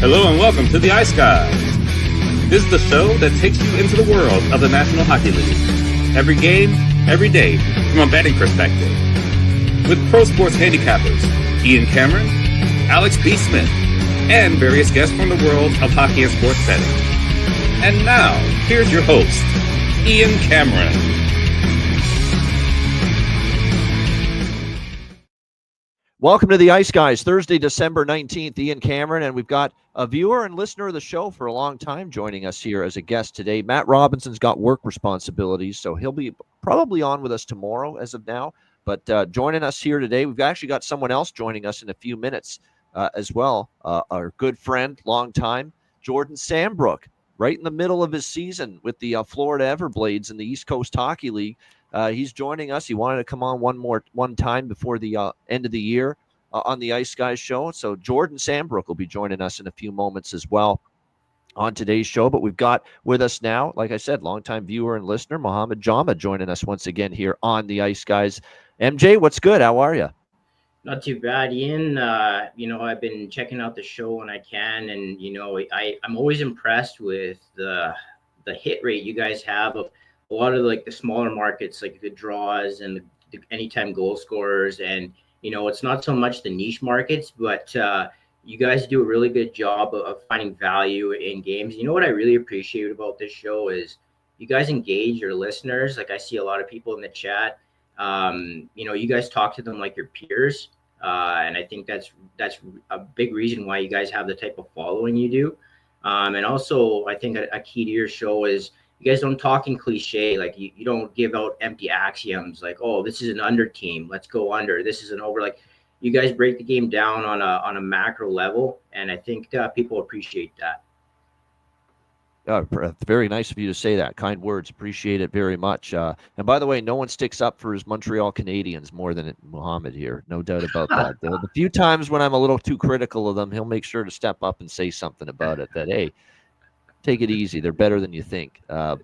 Hello and welcome to the Ice Guys. This is the show that takes you into the world of the National Hockey League. Every game, every day, from a betting perspective. With pro sports handicappers, Ian Cameron, Alex B. Smith, and various guests from the world of hockey and sports betting. And now, here's your host, Ian Cameron. Welcome to the Ice Guys, Thursday, December 19th, Ian Cameron, and we've got a viewer and listener of the show for a long time joining us here as a guest today. Matt Robinson's got work responsibilities, so he'll be probably on with us tomorrow as of now, but joining us here today, we've actually got someone else joining us in a few minutes as well, our good friend, long time, Jordan Sambrook, right in the middle of his season with the Florida Everblades in the East Coast Hockey League. He's joining us. He wanted to come on one time before the end of the year on the Ice Guys show. So Jordan Sambrook will be joining us in a few moments as well on today's show. But we've got with us now, like I said, longtime viewer and listener, Mohammed Jama, joining us once again here on the Ice Guys. MJ, what's good? How are you? Not too bad, Ian. I've been checking out the show when I can, and I'm always impressed with the hit rate you guys have of a lot of the smaller markets, like the draws and the anytime goal scorers. And, it's not so much the niche markets, but you guys do a really good job of finding value in games. You know what I really appreciate about this show is you guys engage your listeners. Like I see a lot of people in the chat, you guys talk to them like your peers. And I think that's a big reason why you guys have the type of following you do. And also I think a key to your show is you guys don't talk in cliche. Like you don't give out empty axioms like, oh, this is an under team, let's go under. This is an over. Like you guys break the game down on a macro level, and I think people appreciate that. Very nice of you to say that. Kind words. Appreciate it very much. And by the way, no one sticks up for his Montreal Canadiens more than Mohammed here. No doubt about that. The few times when I'm a little too critical of them, he'll make sure to step up and say something about it. That, hey, take it easy. They're better than you think. Why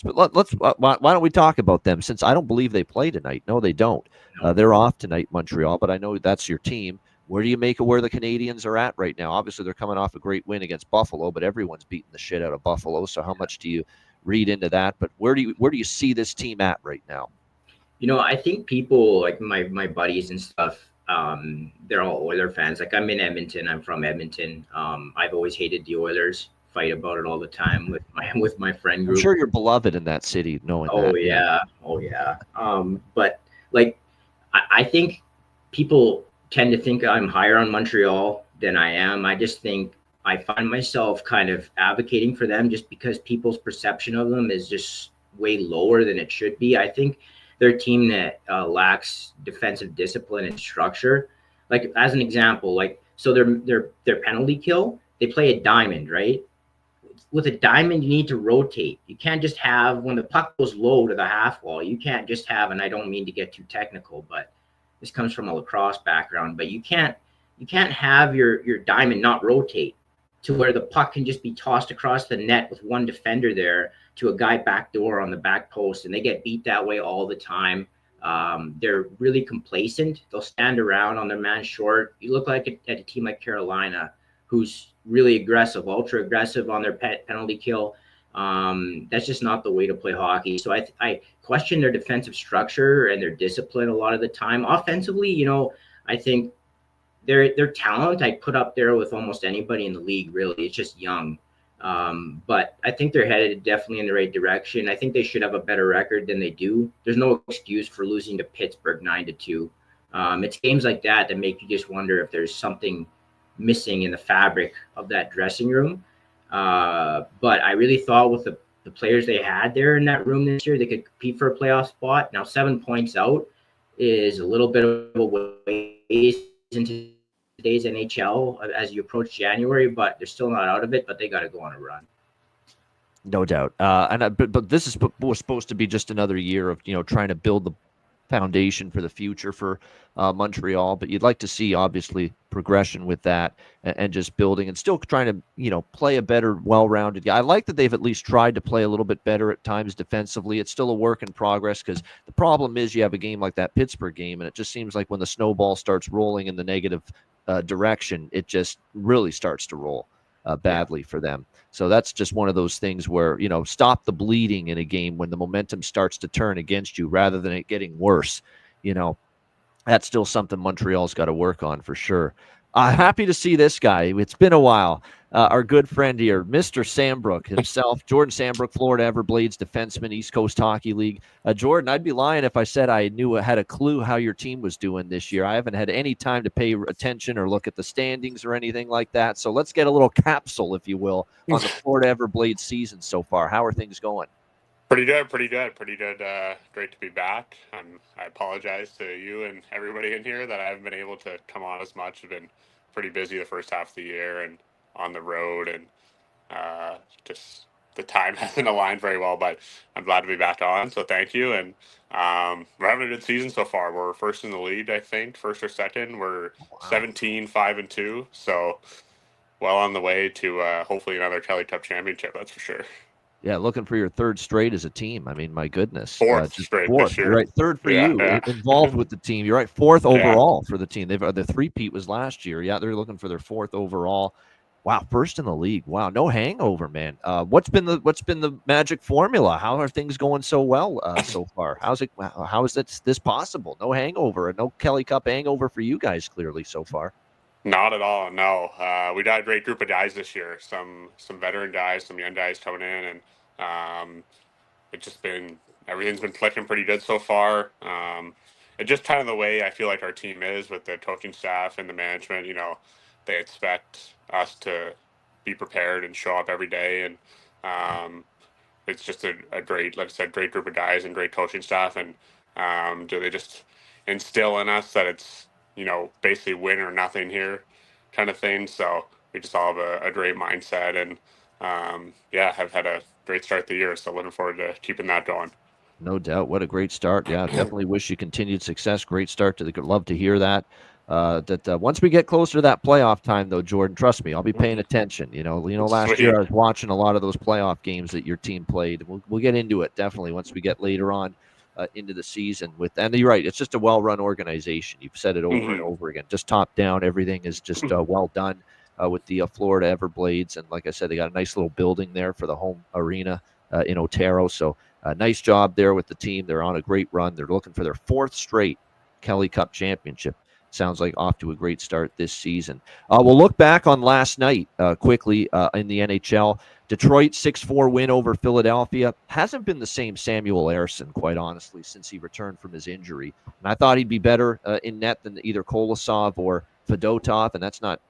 don't we talk about them, since I don't believe they play tonight. No, they don't. They're off tonight, Montreal, but I know that's your team. Where do you make of where the Canadians are at right now? Obviously, they're coming off a great win against Buffalo, but everyone's beating the shit out of Buffalo. So how much do you read into that? But where do you see this team at right now? I think people like my buddies and stuff, they're all Oiler fans. Like I'm in Edmonton. I'm from Edmonton. I've always hated the Oilers. Fight about it all the time with my friend group. I'm sure you're beloved in that city, knowing that. Oh yeah. But I think people tend to think I'm higher on Montreal than I am. I just think I find myself kind of advocating for them just because people's perception of them is just way lower than it should be. I think they're a team that lacks defensive discipline and structure. Like as an example, so their penalty kill, they play a diamond, right? With a diamond, you need to rotate. You can't just have, when the puck goes low to the half wall, you can't just have, and I don't mean to get too technical, but this comes from a lacrosse background, but you can't have your diamond not rotate to where the puck can just be tossed across the net with one defender there to a guy backdoor on the back post, and they get beat that way all the time. They're really complacent. They'll stand around on their man short. You look like at a team like Carolina, who's really aggressive, ultra aggressive on their penalty kill. That's just not the way to play hockey. So I question their defensive structure and their discipline a lot of the time. Offensively, I think their talent I put up there with almost anybody in the league, really. It's just young. But I think they're headed definitely in the right direction. I think they should have a better record than they do. There's no excuse for losing to Pittsburgh 9-2. It's games like that make you just wonder if there's something missing in the fabric of that dressing room. But I really thought with the players they had there in that room this year, they could compete for a playoff spot. Now 7 points out is a little bit of a ways into today's NHL as you approach January, but they're still not out of it, but they got to go on a run. No doubt. But this was supposed to be just another year of, trying to build the foundation for the future for Montreal, but you'd like to see obviously progression with that and just building and still trying to play a better, well-rounded guy. I like that they've at least tried to play a little bit better at times defensively. It's still a work in progress, because the problem is you have a game like that Pittsburgh game, and it just seems like when the snowball starts rolling in the negative direction, it just really starts to roll. badly for them. So that's just one of those things where, stop the bleeding in a game when the momentum starts to turn against you rather than it getting worse. That's still something Montreal's got to work on for sure. Happy to see this guy. It's been a while. Our good friend here, Mr. Sambrook himself, Jordan Sambrook, Florida Everblades defenseman, East Coast Hockey League. Jordan, I'd be lying if I said I had a clue how your team was doing this year. I haven't had any time to pay attention or look at the standings or anything like that. So let's get a little capsule, if you will, on the Florida Everblades season so far. How are things going? Pretty good. Great to be back. I apologize to you and everybody in here that I haven't been able to come on as much. I've been pretty busy the first half of the year and on the road, and just the time hasn't aligned very well, but I'm glad to be back on. So thank you. And we're having a good season so far. We're first in the lead, I think, first or second. We're 17-5-2. So well on the way to hopefully another Kelly Cup championship. That's for sure. Yeah, looking for your third straight as a team. I mean, my goodness. Fourth straight this year. You're right, third for you, involved with the team. You're right, fourth overall for the team. The three-peat was last year. Yeah, they're looking for their fourth overall. Wow, first in the league. Wow, no hangover, man. What's been the magic formula? How are things going so well so far? How is this possible? No hangover, no Kelly Cup hangover for you guys clearly so far. Not at all, no. We got a great group of guys this year. Some veteran guys, some young guys coming in, and everything's been clicking pretty good so far. It's just kind of the way I feel like our team is with the coaching staff and the management. They expect us to be prepared and show up every day, and it's just a great, like I said, great group of guys and great coaching staff, and they just instill in us that it's basically win or nothing here kind of thing. So we just all have a great mindset, and have had a great start to the year. So looking forward to keeping that going. No doubt. What a great start. Yeah, definitely wish you continued success. Great start to love to hear that. Once we get closer to that playoff time, though, Jordan, trust me, I'll be paying attention. Last year I was watching a lot of those playoff games that your team played. We'll get into it definitely once we get later on into the season. And you're right, it's just a well-run organization. You've said it over and over again. Just top down, everything is just well done with the Florida Everblades. And like I said, they got a nice little building there for the home arena in Otero. So nice job there with the team. They're on a great run. They're looking for their fourth straight Kelly Cup championship. Sounds like off to a great start this season. We'll look back on last night quickly in the NHL. Detroit 6-4 win over Philadelphia. Hasn't been the same Samuel Ersson, quite honestly, since he returned from his injury. And I thought he'd be better in net than either Kolosov or Fedotov, and that's not,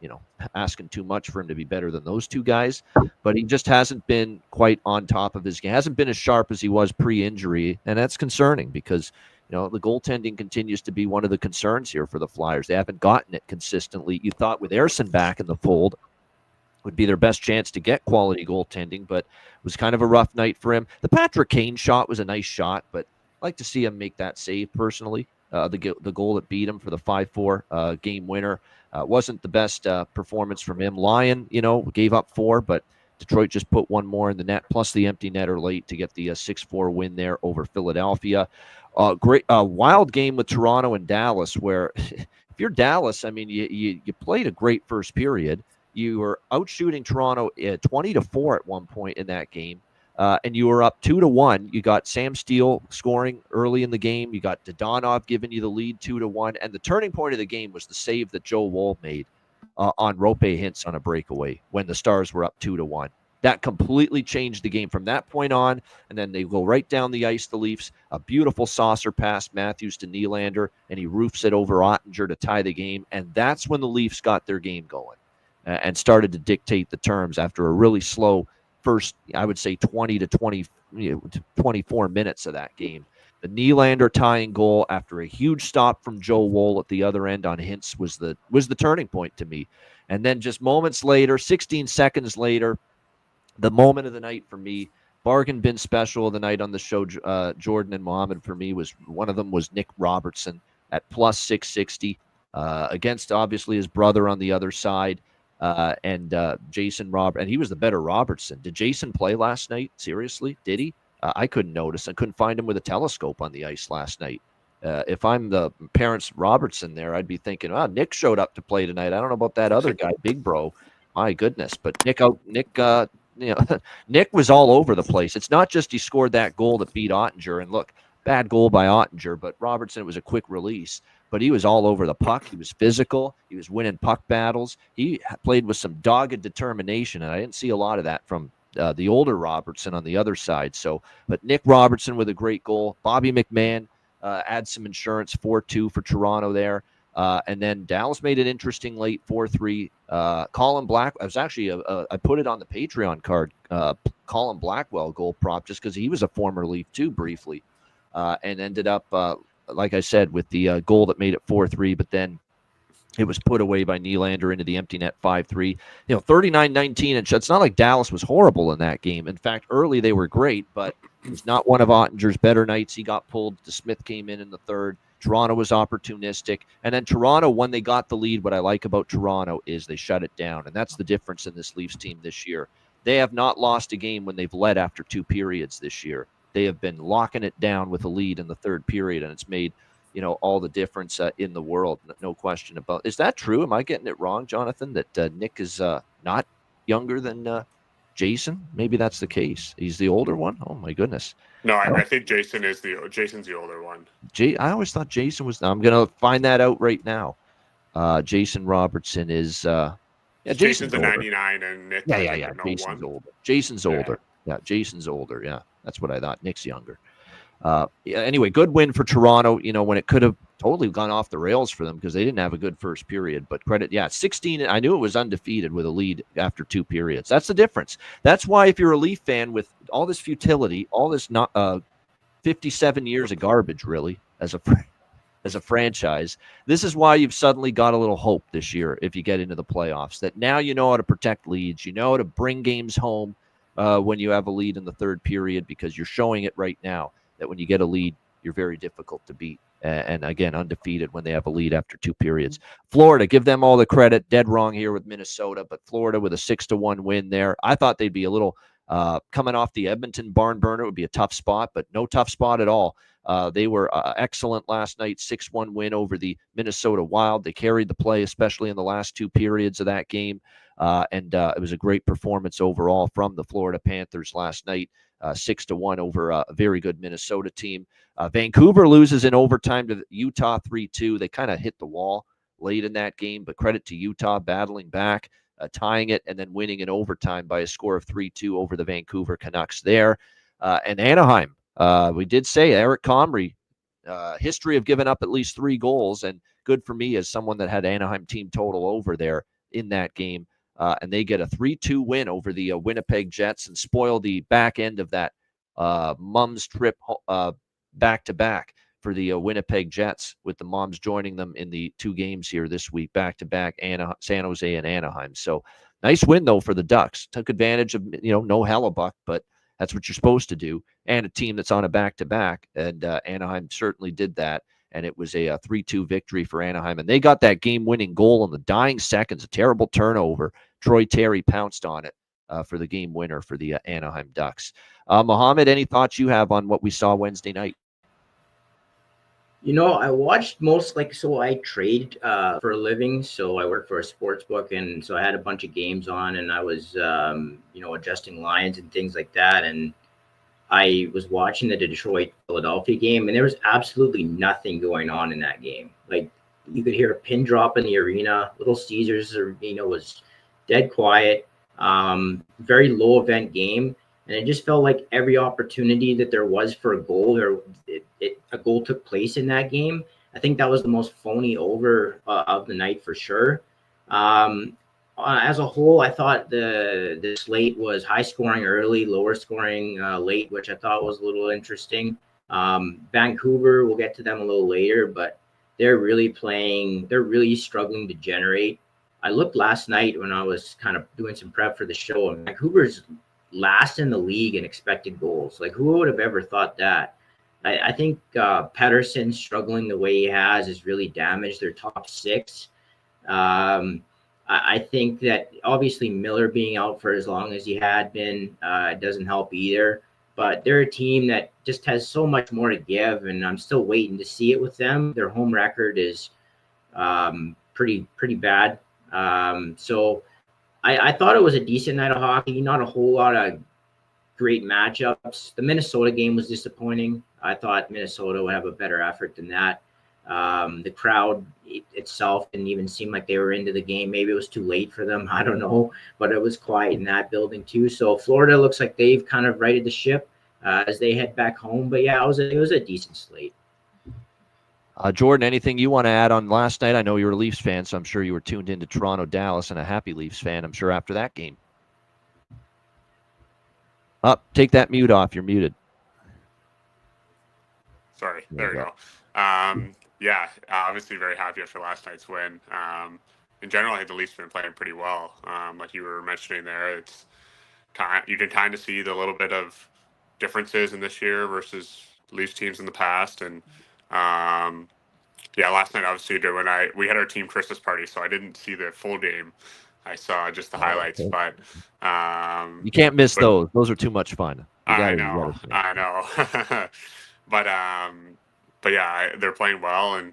asking too much for him to be better than those two guys. But he just hasn't been quite on top of his game. Hasn't been as sharp as he was pre-injury, and that's concerning because the goaltending continues to be one of the concerns here for the Flyers. They haven't gotten it consistently. You thought with Ersson back in the fold would be their best chance to get quality goaltending, but it was kind of a rough night for him. The Patrick Kane shot was a nice shot, but I'd like to see him make that save personally. The goal that beat him for the 5-4 game winner wasn't the best performance from him. Lyon, gave up 4, but Detroit just put one more in the net, plus the empty netter late to get the 6-4 win there over Philadelphia. Great wild game with Toronto and Dallas, where if you're Dallas, I mean, you played a great first period. You were out shooting Toronto 20-4 at one point in that game, and you were up 2-1. You got Sam Steele scoring early in the game. You got Dodonov giving you the lead 2-1, and the turning point of the game was the save that Joe Woll made on Rope Hintz on a breakaway when the Stars were up 2-1. That completely changed the game from that point on, and then they go right down the ice, the Leafs. A beautiful saucer pass, Matthews to Nylander, and he roofs it over Ottinger to tie the game, and that's when the Leafs got their game going and started to dictate the terms after a really slow first, I would say, 20 to 24 minutes of that game. The Nylander tying goal after a huge stop from Joe Woll at the other end on Hintz was the turning point to me. And then just moments later, 16 seconds later, the moment of the night for me, bargain bin special of the night on the show, Jordan and Mohammed, for me, was one of them was Nick Robertson at plus 660 against obviously his brother on the other side, and Jason Robert, and he was the better Robertson. Did Jason play last night? Seriously, did he? I couldn't notice. I couldn't find him with a telescope on the ice last night. If I'm the parents Robertson there, I'd be thinking, Nick showed up to play tonight. I don't know about that other guy, Big Bro. my goodness. But Nick, Nick was all over the place. It's not just he scored that goal that beat Ottinger, and look, bad goal by Ottinger, but Robertson, it was a quick release. But he was all over the puck. He was physical. He was winning puck battles. He played with some dogged determination, and I didn't see a lot of that from the older Robertson on the other side. So, but Nick Robertson with a great goal. Bobby McMahon adds some insurance, 4-2 for Toronto there. And then Dallas made it interesting late, 4-3. Colin Black, I was actually, I put it on the Patreon card, Colin Blackwell goal prop, just because he was a former Leaf too briefly, and ended up, like I said, with the goal that made it 4-3, but then it was put away by Nylander into the empty net, 5-3. 39-19, and it's not like Dallas was horrible in that game. In fact, early they were great, but it was not one of Ottinger's better nights. He got pulled. DeSmith came in the third. Toronto was opportunistic. And then Toronto, when they got the lead, what I like about Toronto is they shut it down. And that's the difference in this Leafs team this year. They have not lost a game when they've led after 2 periods this year. They have been locking it down with a lead in the third period, and it's made all the difference in the world. No question about it. Is that true? Am I getting it wrong, Jonathan, that Nick is not younger than Jason? Maybe that's the case. He's the older one? Oh, my goodness. No, I think Jason's the older one. I always thought Jason was. I'm going to find that out right now. Jason Robertson is. Jason's a 99 and Nick. Yeah. Jason's older. Jason's older. Yeah, Jason's older. Yeah, that's what I thought. Nick's younger. Anyway, good win for Toronto, when it could have totally gone off the rails for them because they didn't have a good first period. But credit, 16. I knew it was undefeated with a lead after 2 periods. That's the difference. That's why if you're a Leaf fan with all this futility, all this 57 years of garbage, really, as a franchise, this is why you've suddenly got a little hope this year if you get into the playoffs, that now you know how to protect leads, you know how to bring games home when you have a lead in the third period, because you're showing it right now that when you get a lead, you're very difficult to beat. And again, undefeated when they have a lead after 2 periods. Florida, give them all the credit. Dead wrong here with Minnesota, but Florida with a 6-1 win there. I thought they'd be a little coming off the Edmonton barn burner. It would be a tough spot, but no tough spot at all. They were excellent last night, 6-1 win over the Minnesota Wild. They carried the play, especially in the last 2 periods of that game. And it was a great performance overall from the Florida Panthers last night, 6-1 over a very good Minnesota team. Vancouver loses in overtime to Utah 3-2. They kind of hit the wall late in that game, but credit to Utah battling back, tying it, and then winning in overtime by a score of 3-2 over the Vancouver Canucks there. And Anaheim, we did say Eric Comrie, history of giving up at least 3 goals, and good for me as someone that had Anaheim team total over there in that game. And they get a 3-2 win over the Winnipeg Jets and spoil the back end of that Mums trip back-to-back for the Winnipeg Jets, with the Moms joining them in the 2 games here this week, back-to-back, San Jose and Anaheim. So nice win, though, for the Ducks. Took advantage of, no Hellebuck, but that's what you're supposed to do, and a team that's on a back-to-back, and Anaheim certainly did that. And it was a 3-2 victory for Anaheim. And they got that game-winning goal in the dying seconds, a terrible turnover. Troy Terry pounced on it for the game winner for the Anaheim Ducks. Mohammed, any thoughts you have on what we saw Wednesday night? I watched so I trade for a living. So I work for a sports book. And so I had a bunch of games on, and I was, adjusting lines and things like that. And I was watching the Detroit-Philadelphia game, and there was absolutely nothing going on in that game. Like, you could hear a pin drop in the arena. Little Caesars Arena was dead quiet, very low event game. And it just felt like every opportunity that there was for a goal, a goal took place in that game. I think that was the most phony over of the night for sure. As a whole, I thought the slate was high scoring early, lower scoring late, which I thought was a little interesting. Vancouver, we'll get to them a little later, but they're really struggling to generate. I looked last night when I was kind of doing some prep for the show, and Vancouver's last in the league in expected goals. Like, who would have ever thought that? I think Pettersson struggling the way he has really damaged their top 6. I think that obviously Miller being out for as long as he had been doesn't help either. But they're a team that just has so much more to give, and I'm still waiting to see it with them. Their home record is pretty bad. So I thought it was a decent night of hockey. Not a whole lot of great matchups. The Minnesota game was disappointing. I thought Minnesota would have a better effort than that. The crowd itself didn't even seem like they were into the game. Maybe it was too late for them. I don't know, but it was quiet in that building too. So Florida looks like they've kind of righted the ship as they head back home. But yeah, it was a decent slate. Jordan, anything you want to add on last night? I know you're a Leafs fan, so I'm sure you were tuned into Toronto, Dallas, and a happy Leafs fan, I'm sure, after that game. Take that mute off. You're muted. Sorry, there we go. Yeah, obviously very happy after last night's win. In general, I think the Leafs have been playing pretty well. Like you were mentioning there, it's you can kind of see the little bit of differences in this year versus Leafs teams in the past. And yeah, last night obviously when we had our team Christmas party, so I didn't see the full game. I saw just the highlights, okay. But you can't miss those. Those are too much fun. I know. But yeah, they're playing well, and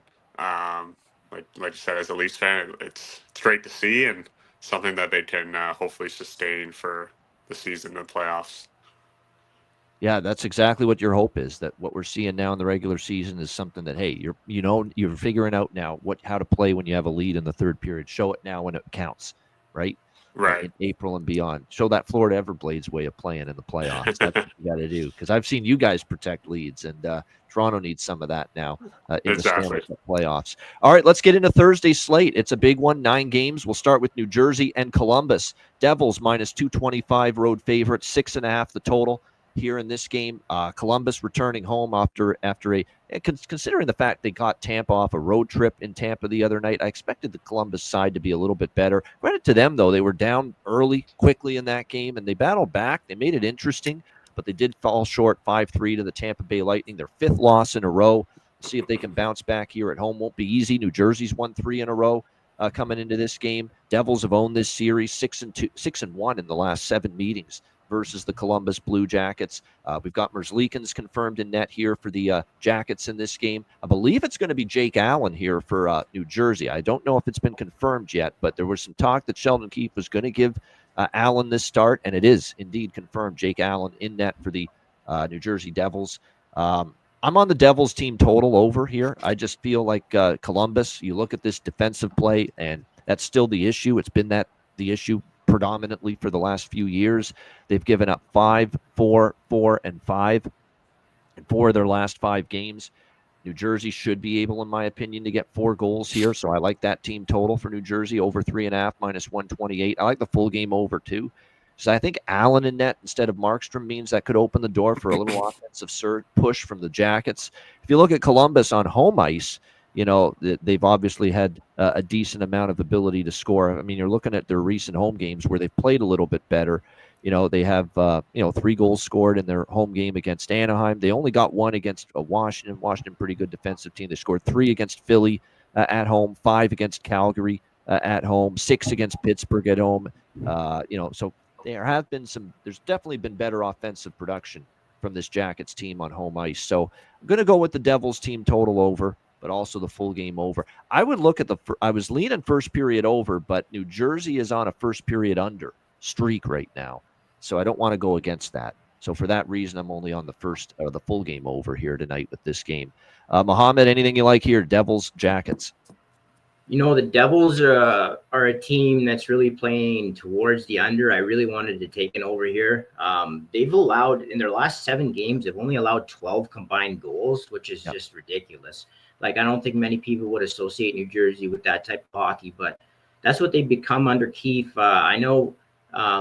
like you said, as a Leafs fan, it's great to see, and something that they can hopefully sustain for the season and playoffs. Yeah, that's exactly what your hope is. That what we're seeing now in the regular season is something that, hey, you're figuring out now how to play when you have a lead in the third period. Show it now when it counts, right? Right. In April and beyond. Show that Florida Everblades way of playing in the playoffs. That's what you got to do. Because I've seen you guys protect leads, and Toronto needs some of that now in the Stanley Cup playoffs. All right, let's get into Thursday's slate. It's a big one, 9 games. We'll start with New Jersey and Columbus. Devils minus 225 road favorite, 6.5 the total here in this game. Columbus returning home after considering the fact they got Tampa off a road trip in Tampa the other night. I expected the Columbus side to be a little bit better. Credit to them, though. They were down quickly in that game, and they battled back. They made it interesting, but they did fall short 5-3 to the Tampa Bay Lightning, their 5th loss in a row. See if they can bounce back here at home. Won't be easy. New Jersey's won 3 in a row coming into this game. Devils have owned this series 6-1 in the last 7 meetings versus the Columbus Blue Jackets. We've got Merzlikins confirmed in net here for the Jackets in this game. I believe it's going to be Jake Allen here for New Jersey. I don't know if it's been confirmed yet, but there was some talk that Sheldon Keefe was going to give Allen this start, and it is indeed confirmed. Jake Allen in net for the New Jersey Devils. I'm on the Devils team total over here. I just feel like Columbus, you look at this defensive play, and that's still the issue. It's been the issue predominantly for the last few years. They've given up 5, 4, 4, and 5 in 4 of their last 5 games. New Jersey should be able, in my opinion, to get 4 goals here. So I like that team total for New Jersey over 3.5 minus 128. I like the full game over too. So I think Allen in net instead of Markstrom means that could open the door for a little offensive surge push from the Jackets. If you look at Columbus on home ice, they've obviously had a decent amount of ability to score. I mean, you're looking at their recent home games where they've played a little bit better. They have 3 goals scored in their home game against Anaheim. They only got 1 against Washington. Washington, pretty good defensive team. They scored 3 against Philly at home, 5 against Calgary at home, 6 against Pittsburgh at home. So there's definitely been better offensive production from this Jackets team on home ice. So I'm going to go with the Devils team total over, but also the full game over. I would look at I was leaning first period over, but New Jersey is on a first period under streak right now. So I don't want to go against that. So for that reason, I'm only on the full game over here tonight with this game. Mohammed, anything you like here? Devils, Jackets. The Devils are a team that's really playing towards the under. I really wanted to take an over here. They've allowed, in their last 7 games, they've only allowed 12 combined goals, which is just ridiculous. Like, I don't think many people would associate New Jersey with that type of hockey, but that's what they've become under Keefe. I know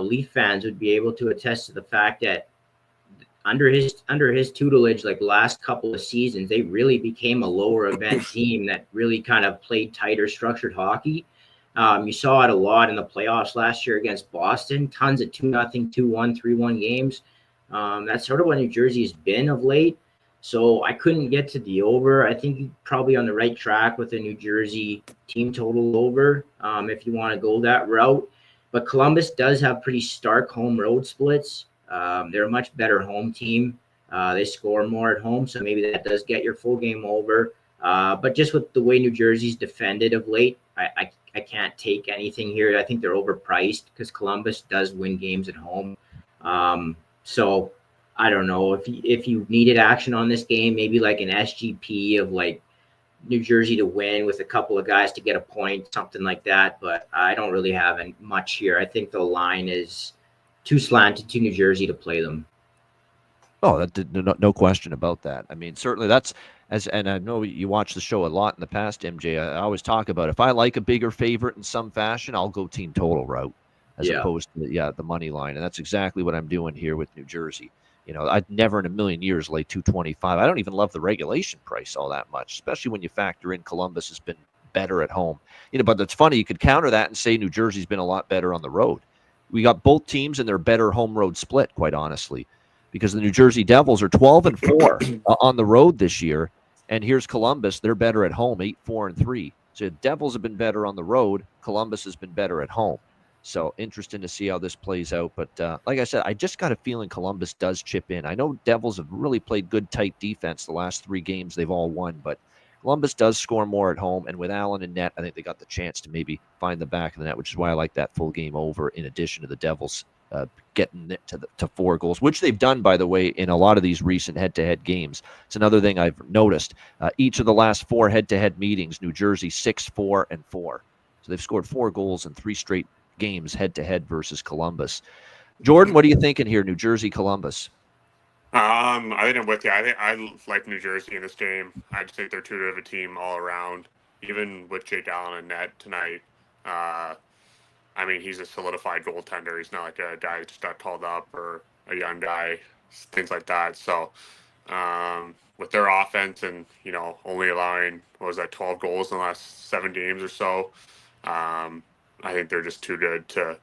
Leaf fans would be able to attest to the fact that under his tutelage, like last couple of seasons, they really became a lower event team that really kind of played tighter, structured hockey. You saw it a lot in the playoffs last year against Boston. Tons of 2-0, 2-1, 3-1 games. That's sort of what New Jersey has been of late. So I couldn't get to the over. I think you're probably on the right track with the New Jersey team total over if you want to go that route. But Columbus does have pretty stark home road splits. They're a much better home team. They score more at home, so maybe that does get your full game over. But just with the way New Jersey's defended of late, I can't take anything here. I think they're overpriced because Columbus does win games at home. So I don't know if you needed action on this game, maybe like an SGP of like New Jersey to win with a couple of guys to get a point, something like that. But I don't really have much here. I think the line is too slanted to New Jersey to play them. Oh, no question about that. I mean, certainly that's and I know you watch the show a lot in the past, MJ. I always talk about if I like a bigger favorite in some fashion, I'll go team total route as opposed to the money line, and that's exactly what I'm doing here with New Jersey. I'd never in a million years lay 225. I don't even love the regulation price all that much, especially when you factor in Columbus has been better at home. But it's funny, you could counter that and say New Jersey's been a lot better on the road. We got both teams in their better home road split, quite honestly, because the New Jersey Devils are 12-4 on the road this year, and here's Columbus. They're better at home, 8-4-3. So the Devils have been better on the road. Columbus has been better at home. So interesting to see how this plays out. But like I said, I just got a feeling Columbus does chip in. I know Devils have really played good, tight defense the last 3 games. They've all won, but Columbus does score more at home. And with Allen in net, I think they got the chance to maybe find the back of the net, which is why I like that full game over in addition to the Devils getting it to 4 goals, which they've done, by the way, in a lot of these recent head-to-head games. It's another thing I've noticed. Each of the last 4 head-to-head meetings, New Jersey 6-4-4. So they've scored 4 goals in 3 straight games head-to-head versus Columbus. Jordan, what are you thinking here, New Jersey, Columbus? I think I'm with you. I like New Jersey in this game. I just think they're too good of a team all around. Even with Jake Allen in net tonight, I mean, he's a solidified goaltender. He's not like a guy that just got called up or a young guy, things like that. So with their offense and, only allowing, 12 goals in the last 7 games or so, I think they're just too good to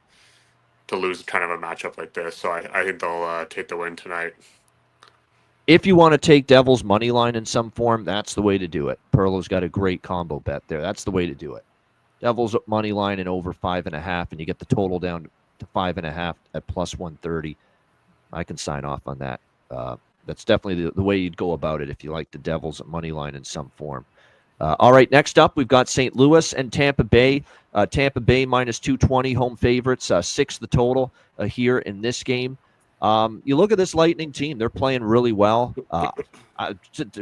lose kind of a matchup like this. So I think they'll take the win tonight. If you want to take Devils money line in some form, that's the way to do it. Perlo's got a great combo bet there. That's the way to do it. Devils money line and over 5.5, and you get the total down to 5.5 at plus 130. I can sign off on that. That's definitely the way you'd go about it if you like the Devils at money line in some form. All right, next up, we've got St. Louis and Tampa Bay. Tampa Bay minus 220, home favorites, 6 the total here in this game. You look at this Lightning team; they're playing really well.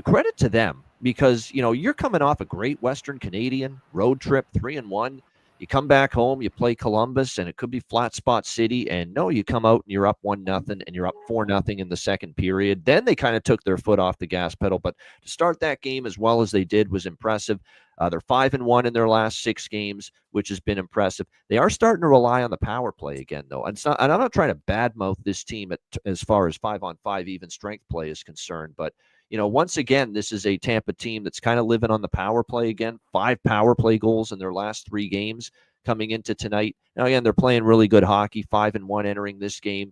Credit to them because you're coming off a great Western Canadian road trip, 3-1. You come back home, you play Columbus, and it could be flat spot city. And no, you come out and you're up 1-0, and you're up 4-0 in the second period. Then they kind of took their foot off the gas pedal. But to start that game as well as they did was impressive. They're 5-1 in their last 6 games, which has been impressive. They are starting to rely on the power play again, though. And I'm not trying to badmouth this team as far as 5-on-5 even strength play is concerned. But, once again, this is a Tampa team that's kind of living on the power play again. 5 power play goals in their last 3 games coming into tonight. Now, again, they're playing really good hockey, 5-1 entering this game.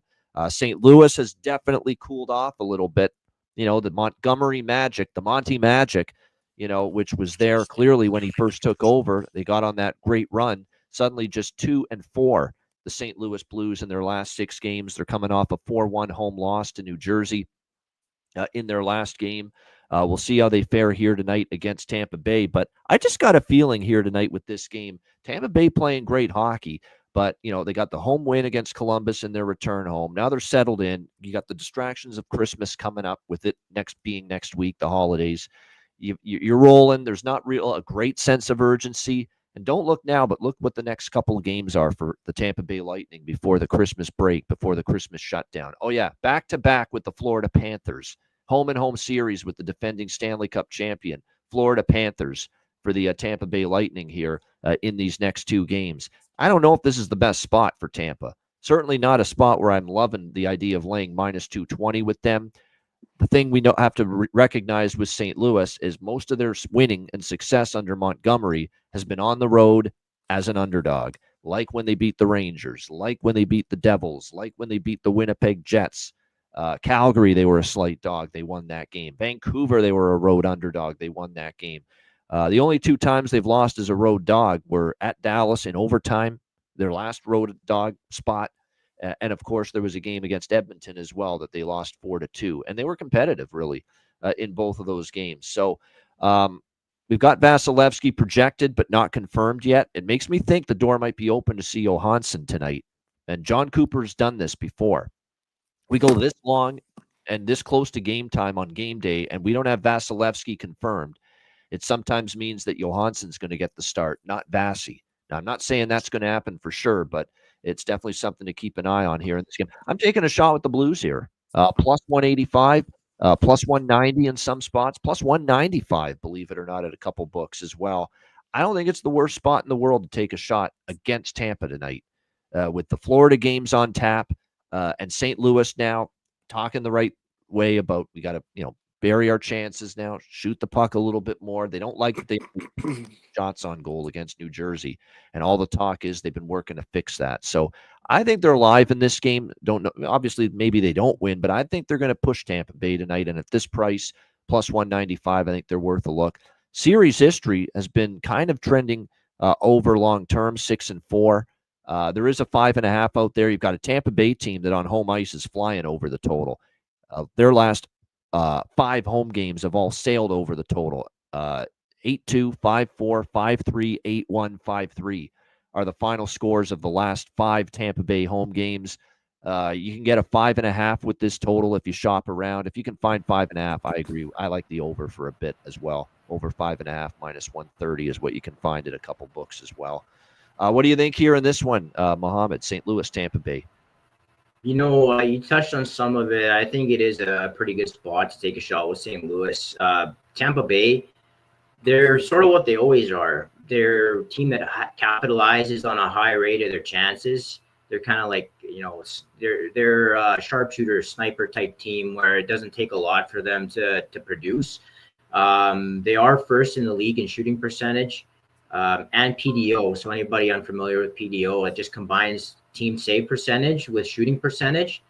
St. Louis has definitely cooled off a little bit. The Montgomery Magic, the Monty Magic, which was there clearly when he first took over. They got on that great run. Suddenly just 2-4, the St. Louis Blues in their last 6 games. They're coming off a 4-1 home loss to New Jersey in their last game. We'll see how they fare here tonight against Tampa Bay. But I just got a feeling here tonight with this game, Tampa Bay playing great hockey. But, they got the home win against Columbus in their return home. Now they're settled in. You got the distractions of Christmas coming up with it next week, the holidays. You're rolling. There's not a great sense of urgency. And don't look now, but look what the next couple of games are for the Tampa Bay Lightning before the Christmas break, before the Christmas shutdown. Oh, yeah, back-to-back with the Florida Panthers. Home-and-home series with the defending Stanley Cup champion, Florida Panthers, for the Tampa Bay Lightning here in these next 2 games. I don't know if this is the best spot for Tampa. Certainly not a spot where I'm loving the idea of laying minus 220 with them. The thing we have to recognize with St. Louis is most of their winning and success under Montgomery has been on the road as an underdog, like when they beat the Rangers, like when they beat the Devils, like when they beat the Winnipeg Jets. Calgary, they were a slight dog. They won that game. Vancouver, they were a road underdog. They won that game. The only 2 times they've lost as a road dog were at Dallas in overtime, their last road dog spot. And, of course, there was a game against Edmonton as well that they lost 4-2. And they were competitive, really, in both of those games. So, We've got Vasilevsky projected but not confirmed yet. It makes me think the door might be open to see Johansson tonight. And John Cooper's done this before. We go this long and this close to game time on game day, and we don't have Vasilevsky confirmed. It sometimes means that Johansson's going to get the start, not Vasi. Now, I'm not saying that's going to happen for sure, but it's definitely something to keep an eye on here in this game. I'm taking a shot with the Blues here. Plus 185, plus 190 in some spots, plus 195, believe it or not, at a couple books as well. I don't think it's the worst spot in the world to take a shot against Tampa tonight. With the Florida games on tap and St. Louis now talking the right way about we got to, bury our chances now, shoot the puck a little bit more. They don't like that they shots on goal against New Jersey. And all the talk is they've been working to fix that. So I think they're live in this game. Don't know. Obviously, maybe they don't win, but I think they're going to push Tampa Bay tonight. And at this price, plus 195, I think they're worth a look. Series history has been kind of trending over long term, 6-4. There is a 5.5 out there. You've got a Tampa Bay team that on home ice is flying over the total. Their last 5 home games have all sailed over the total. 8-2, 5-4, 5-3, 8-1, 5-3 are the final scores of the last 5 Tampa Bay home games. You can get a 5.5 with this total if you shop around. If you can find 5.5, I agree. I like the over for a bit as well. Over 5.5 minus 130 is what you can find in a couple books as well. What do you think here in this one, Mohammed? St. Louis, Tampa Bay. You touched on some of it. I think it is a pretty good spot to take a shot with St. Louis. Tampa Bay, they're sort of what they always are. They're a team that capitalizes on a high rate of their chances. They're kind of like, they're a sharpshooter, sniper type team where it doesn't take a lot for them to produce. They are first in the league in shooting percentage and PDO. So anybody unfamiliar with PDO, it just combines team save percentage with shooting percentage.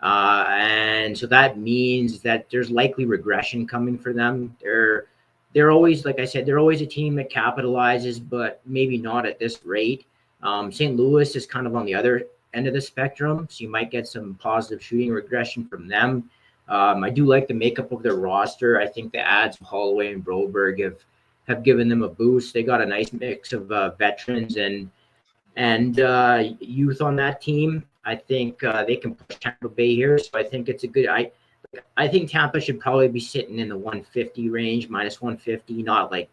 And so that means that there's likely regression coming for them. They're always, like I said, they're always a team that capitalizes, but maybe not at this rate. St. Louis is kind of on the other end of the spectrum, so you might get some positive shooting regression from them. I do like the makeup of their roster. I think the adds of Holloway and Broberg have given them a boost. They got a nice mix of veterans and youth on that team. I think they can push Tampa Bay here, so I think it's a good. I think Tampa should probably be sitting in the 150 range, minus 150, not like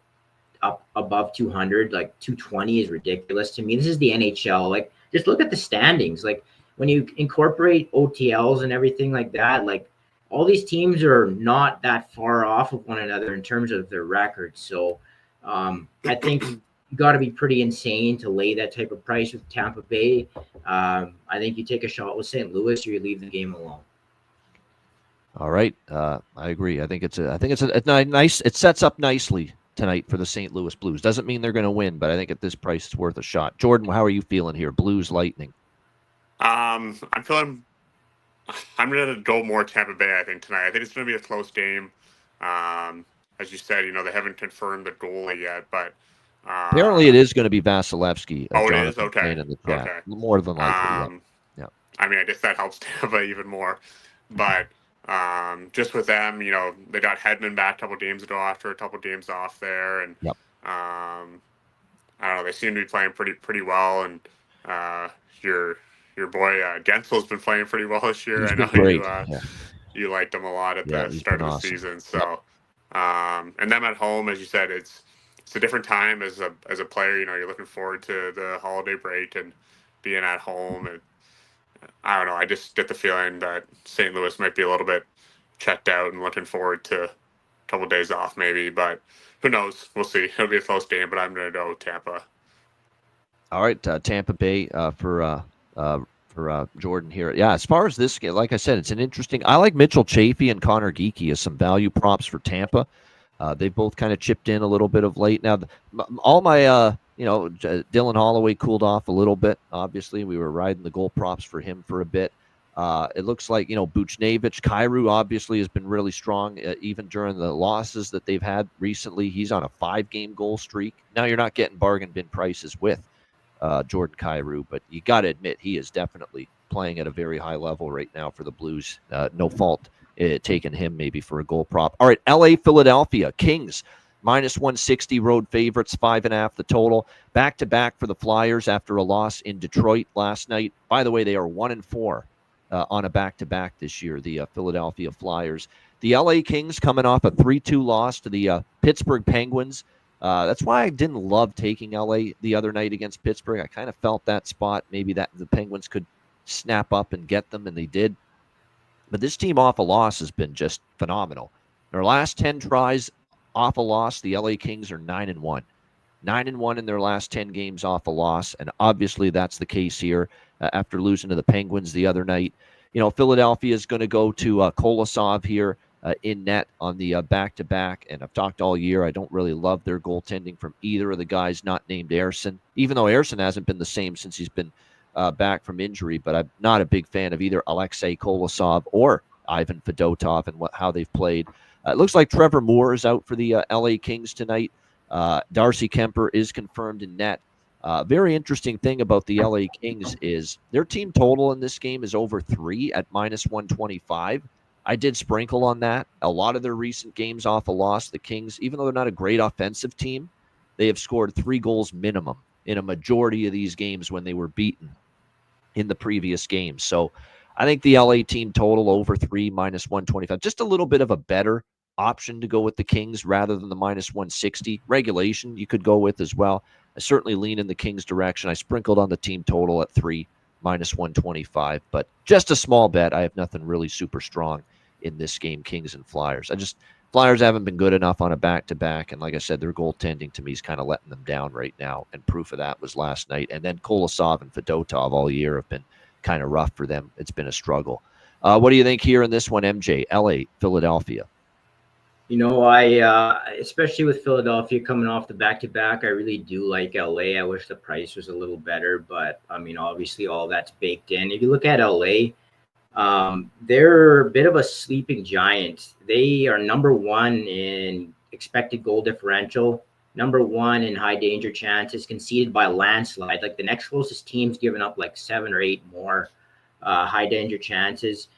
up above 200. Like 220 is ridiculous to me. This is the NHL. Like, just look at the standings. Like, when you incorporate OTLs and everything like that, like, all these teams are not that far off of one another in terms of their records. So I think you got to be pretty insane to lay that type of price with Tampa Bay. I think you take a shot with St. Louis or you leave the game alone. All right, I agree. I think it's a nice. It sets up nicely tonight for the St. Louis Blues. Doesn't mean they're going to win, but I think at this price it's worth a shot. Jordan, how are you feeling here? Blues, Lightning. I'm going to go more Tampa Bay, I think, tonight. I think it's going to be a close game. As you said, they haven't confirmed the goalie yet, but apparently it is going to be Vasilevsky. Oh, it is? Okay. In the chat. Okay. More than likely. Yeah. I mean, I guess that helps Tampa even more. But just with them, they got Hedman back a couple games ago after a couple games off there. And I don't know, they seem to be playing pretty well. And your boy Gensel's been playing pretty well this year. I know you liked him a lot at the start of the season. So, and them at home, as you said, it's a different time as a player. You're looking forward to the holiday break and being at home. And I don't know, I just get the feeling that St. Louis might be a little bit checked out and looking forward to a couple days off maybe. But who knows? We'll see. It'll be a close game, but I'm going to go Tampa. All right, Tampa Bay for Jordan here. Yeah, as far as this game, like I said, it's an interesting. I like Mitchell Chaffee and Connor Geekie as some value props for Tampa. They've both kind of chipped in a little bit of late. Now, all my Dylan Holloway cooled off a little bit. Obviously, we were riding the goal props for him for a bit. It looks like Buchnevich, Kyrou obviously has been really strong even during the losses that they've had recently. He's on a 5-game goal streak. Now you're not getting bargain bin prices with Jordan Kyrou, but you got to admit he is definitely playing at a very high level right now for the Blues. No fault taking him maybe for a goal prop. All right, LA, Philadelphia, Kings. minus 160 road favorites, 5.5 the total. Back-to-back for the Flyers after a loss in Detroit last night. By the way, they are 1-4 on a back-to-back this year, the Philadelphia Flyers. The LA Kings coming off a 3-2 loss to the Pittsburgh Penguins. That's why I didn't love taking LA the other night against Pittsburgh. I kind of felt that spot, maybe that the Penguins could snap up and get them, and they did. But this team off a loss has been just phenomenal. Their last 10 tries off a loss, the LA Kings are 9-1. 9-1 in their last 10 games off a loss, and obviously that's the case here after losing to the Penguins the other night. You know, Philadelphia is going to go to Kolosov here in net on the back-to-back, and I've talked all year, I don't really love their goaltending from either of the guys not named Ersson, even though Ersson hasn't been the same since he's been back from injury, but I'm not a big fan of either Alexei Kolosov or Ivan Fedotov and how they've played. It looks like Trevor Moore is out for the LA Kings tonight. Darcy Kemper is confirmed in net. Very interesting thing about the LA Kings is their team total in this game is over 3 at minus 125. I did sprinkle on that. A lot of their recent games off a loss, the Kings, even though they're not a great offensive team, they have scored 3 goals minimum in a majority of these games when they were beaten in the previous games. So I think the LA team total over 3 minus 125, just a little bit of a better option to go with the Kings rather than the minus 160. Regulation you could go with as well. I certainly lean in the Kings direction. I sprinkled on the team total at 3 minus 125, but just a small bet. I have nothing really super strong in this game, Kings and Flyers. Flyers haven't been good enough on a back-to-back, and like I said, their goaltending to me is kind of letting them down right now, and proof of that was last night. And then Kolosov and Fedotov all year have been kind of rough for them. It's been a struggle. What do you think here in this one, MJ? LA, Philadelphia. You know, I especially with Philadelphia coming off the back-to-back, I really do like LA. I wish the price was a little better, but I mean, obviously all that's baked in. If you look at LA, they're a bit of a sleeping giant. They are number 1 in expected goal differential, number 1 in high danger chances conceded by a landslide. Like the next closest team's given up like 7 or 8 more high danger chances.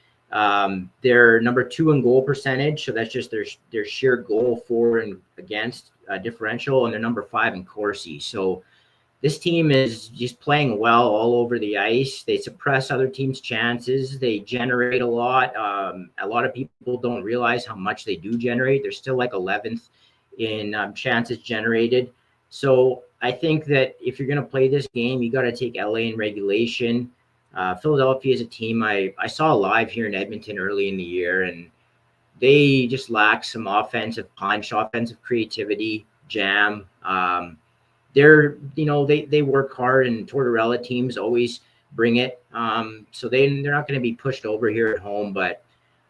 They're number 2 in goal percentage, so that's just their sheer goal for and against differential, and they're number 5 in Corsi. So this team is just playing well all over the ice. They suppress other teams' chances. They generate a lot. A lot of people don't realize how much they do generate. They're still like 11th in chances generated. So I think that if you're going to play this game, you got to take LA in regulation. Philadelphia is a team I saw live here in Edmonton early in the year, and they just lack some offensive punch, offensive creativity, jam. They work hard, and Tortorella teams always bring it. So they're not going to be pushed over here at home, but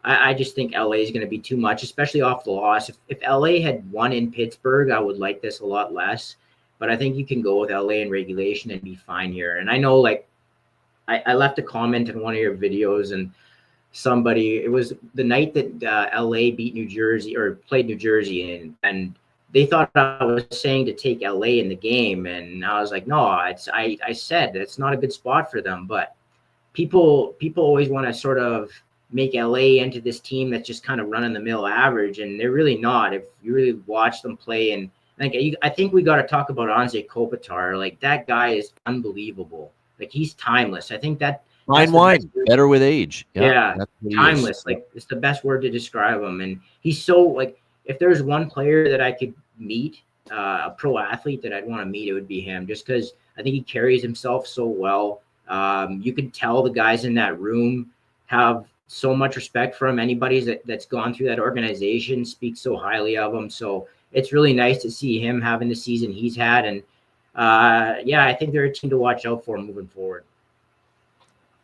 I just think LA is going to be too much, especially off the loss. If LA had won in Pittsburgh, I would like this a lot less, but I think you can go with LA in regulation and be fine here. And I know, like, I left a comment in one of your videos, and it was the night that LA beat New Jersey or played New Jersey, and they thought I was saying to take LA in the game, and I was like, no, I said it's not a good spot for them. But people always want to sort of make LA into this team that's just kind of run-of-the-mill average, and they're really not. If you really watch them play, and I think we got to talk about Anze Kopitar. Like, that guy is unbelievable. Like, he's timeless. I think that fine wine, better with age. Yeah, timeless. Like, it's the best word to describe him. And he's so, like, if there's one player that I could meet, a pro athlete that I'd want to meet, it would be him, just because I think he carries himself so well. You can tell the guys in that room have so much respect for him. Anybody that's gone through that organization speaks so highly of him. So it's really nice to see him having the season he's had. And I think they're a team to watch out for moving forward.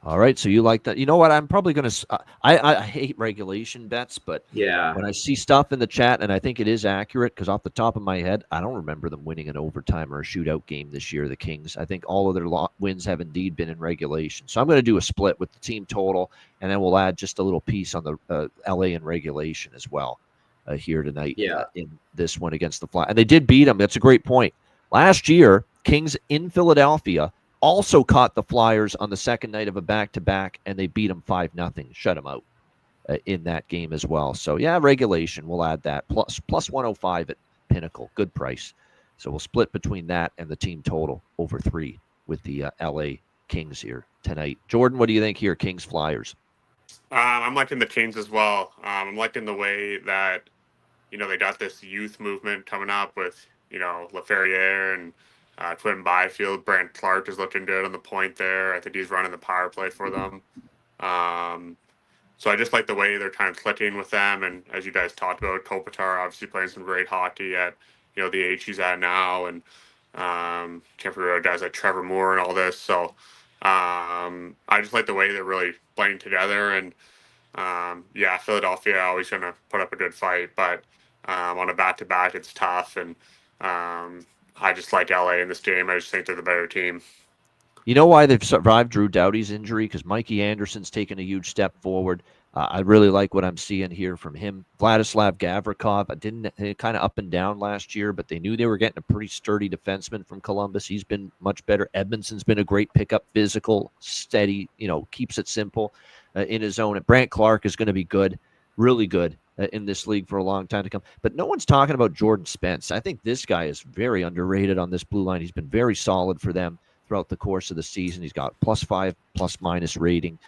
All right, so you like that. You know what? I'm probably going to – I hate regulation bets, but yeah, when I see stuff in the chat, and I think it is accurate, because off the top of my head, I don't remember them winning an overtime or a shootout game this year, the Kings. I think all of their wins have indeed been in regulation. So I'm going to do a split with the team total, and then we'll add just a little piece on the LA in regulation as well here tonight in this one against the Flyers. And they did beat them. That's a great point. Last year, Kings in Philadelphia also caught the Flyers on the second night of a back-to-back, and they beat them 5-0, shut them out in that game as well. So, yeah, regulation, we'll add that. Plus 105 at Pinnacle. Good price. So we'll split between that and the team total over 3 with the LA Kings here tonight. Jordan, what do you think here, Kings Flyers? I'm liking the Kings as well. I'm liking the way that, they got this youth movement coming up with, LaFerriere and Quentin Byfield. Brant Clark is looking good on the point there. I think he's running the power play for them. So I just like the way they're kind of clicking with them. And as you guys talked about, Kopitar obviously playing some great hockey at, the age he's at now. And can't forget guys like Trevor Moore and all this. So I just like the way they're really playing together. And Philadelphia always going to put up a good fight. But on a back-to-back, it's tough. And I just like LA in this game. I just think they're the better team. You know why they've survived Drew Doughty's injury? Because Mikey Anderson's taken a huge step forward. I really like what I'm seeing here from him. Vladislav Gavrikov, didn't kind of up and down last year, but they knew they were getting a pretty sturdy defenseman from Columbus. He's been much better. Edmondson's been a great pickup, physical, steady, keeps it simple in his zone. And Brant Clark is going to be good, really good in this league for a long time to come. But no one's talking about Jordan Spence. I think this guy is very underrated on this blue line. He's been very solid for them throughout the course of the season. He's got +5, ± rating.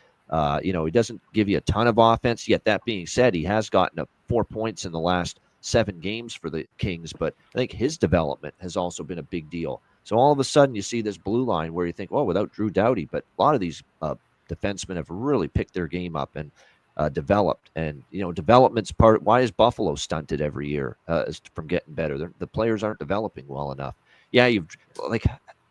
He doesn't give you a ton of offense, yet that being said, he has gotten up 4 points in the last 7 games for the Kings, but I think his development has also been a big deal. So all of a sudden you see this blue line where you think, well, without Drew Doughty, but a lot of these defensemen have really picked their game up and developed. And, development's part. Why is Buffalo stunted every year from getting better? The players aren't developing well enough. Yeah,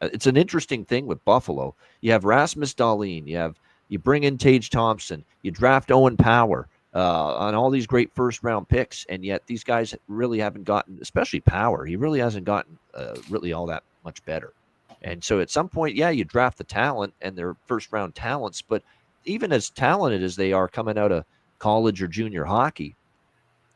it's an interesting thing with Buffalo. You have Rasmus Dahlin. You bring in Tage Thompson. You draft Owen Power on all these great first-round picks, and yet these guys really haven't gotten, especially Power. He really hasn't gotten really all that much better. And so at some point, you draft the talent and their first-round talents, but even as talented as they are coming out of college or junior hockey,